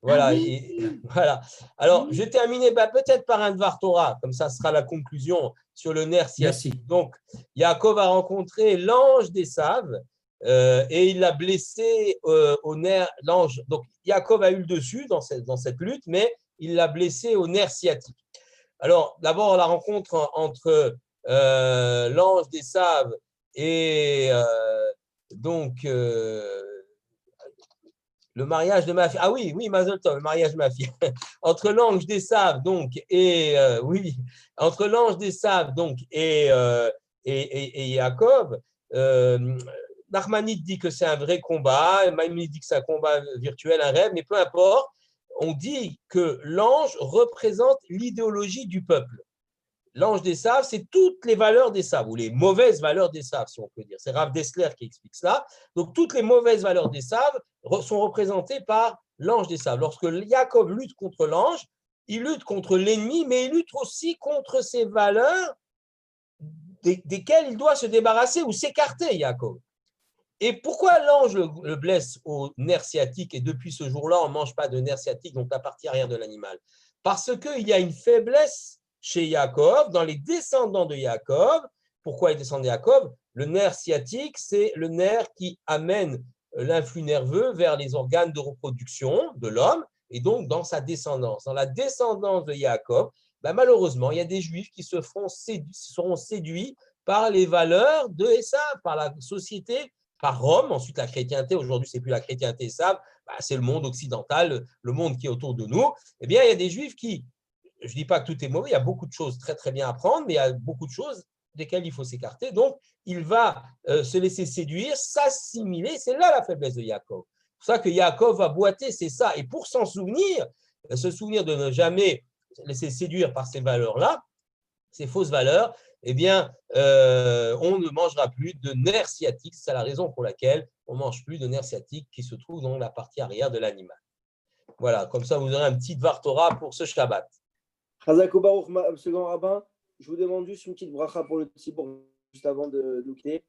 Voilà. Ah oui. Voilà. Alors, Oui. je vais terminer peut-être par un Dvar Torah, comme ça sera la conclusion sur le nerf sciatique. Merci. Donc, Yaakov a rencontré l'ange d'Esav et il l'a blessé au nerf. L'ange. Donc, Yaakov a eu le dessus dans cette lutte, mais il l'a blessé au nerf sciatique. Alors, d'abord, la rencontre entre l'ange d'Esav et le mariage de ma fille. Ah oui, Mazel Tov, le mariage de ma fille. Entre l'ange d'Esav et entre l'ange d'Esav et Yaakov, Nachmanide dit que c'est un vrai combat, Maïmonide dit que c'est un combat virtuel, un rêve, mais peu importe. On dit que l'ange représente l'idéologie du peuple. L'ange d'Esav, c'est toutes les valeurs d'Esav, ou les mauvaises valeurs d'Esav, si on peut dire. C'est Rav Dessler qui explique cela. Donc, toutes les mauvaises valeurs d'Esav sont représentées par l'ange d'Esav. Lorsque Yaakov lutte contre l'ange, il lutte contre l'ennemi, mais il lutte aussi contre ces valeurs desquelles il doit se débarrasser ou s'écarter, Yaakov. Et pourquoi l'ange le blesse au nerf sciatique et depuis ce jour-là, on ne mange pas de nerf sciatique, donc la partie arrière de l'animal? Parce qu'il y a une faiblesse chez Yaakov, dans les descendants de Yaakov. Pourquoi les descendants de Yaakov? Le nerf sciatique, c'est le nerf qui amène l'influx nerveux vers les organes de reproduction de l'homme et donc dans sa descendance. Dans la descendance de Yaakov, malheureusement, il y a des juifs qui seront séduits par les valeurs de Esav, par la société, par Rome. Ensuite, la chrétienté, aujourd'hui, ce n'est plus la chrétienté Esav, c'est le monde occidental, le monde qui est autour de nous. Eh bien, il y a des juifs qui, je ne dis pas que tout est mauvais, il y a beaucoup de choses très, très bien à apprendre, mais il y a beaucoup de choses desquelles il faut s'écarter. Donc, il va se laisser séduire, s'assimiler. C'est là la faiblesse de Yaakov. C'est pour ça que Yaakov va boiter, c'est ça. Et pour s'en souvenir, se souvenir de ne jamais laisser séduire par ces valeurs-là, ces fausses valeurs, eh bien, on ne mangera plus de nerfs sciatiques. C'est la raison pour laquelle on ne mange plus de nerfs sciatiques qui se trouvent dans la partie arrière de l'animal. Voilà, comme ça, vous aurez un petit Dvar Torah pour ce Shabbat. Razak Baruch, monsieur le grand rabbin, je vous demande juste une petite bracha pour le Tzibour, juste avant de nous quitter.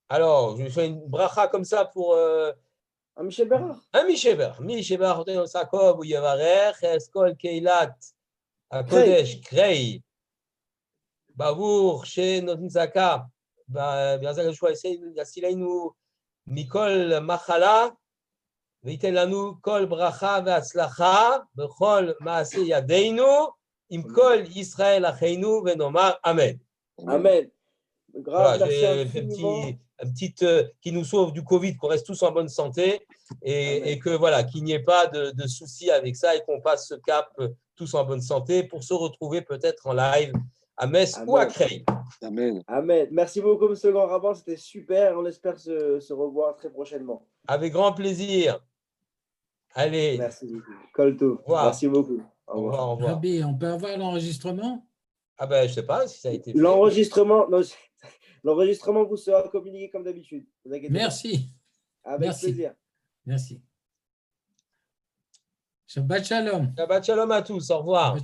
Alors, je fais une bracha comme ça pour un Michel Bérard. Un Michel Bérard. Michel Bérard, Hotel Sakov, ou Yavarech, Eskol Keilat, Akodesh, Krei, Bavour, Chez Notinzaka, Biazak Joshua, Yassilainu, Mikol Machala, וייתן לנו כל ברכה והצלחה בכל מעשה ידינו, עם כל ישראל אחינו, ונאמר אמן. Amen. Voilà, j'ai fait un petit qui nous sauve du Covid, qu'on reste tous en bonne santé et que voilà, qu'il n'y ait pas de soucis avec ça et qu'on passe ce cap tous en bonne santé pour se retrouver peut-être en live à Metz ou à Creil. Amen. Amen. Merci beaucoup, monsieur le grand rabbin, c'était super. On espère se revoir très prochainement. Avec grand plaisir. Allez. Merci beaucoup. Kolto. Merci beaucoup. Au revoir. Au revoir. Rabbi, on peut avoir l'enregistrement? Ah ben, je ne sais pas si ça a été fait. L'enregistrement vous sera communiqué comme d'habitude. Merci. Avec plaisir. Merci. Shabbat shalom. Shabbat shalom à tous. Au revoir.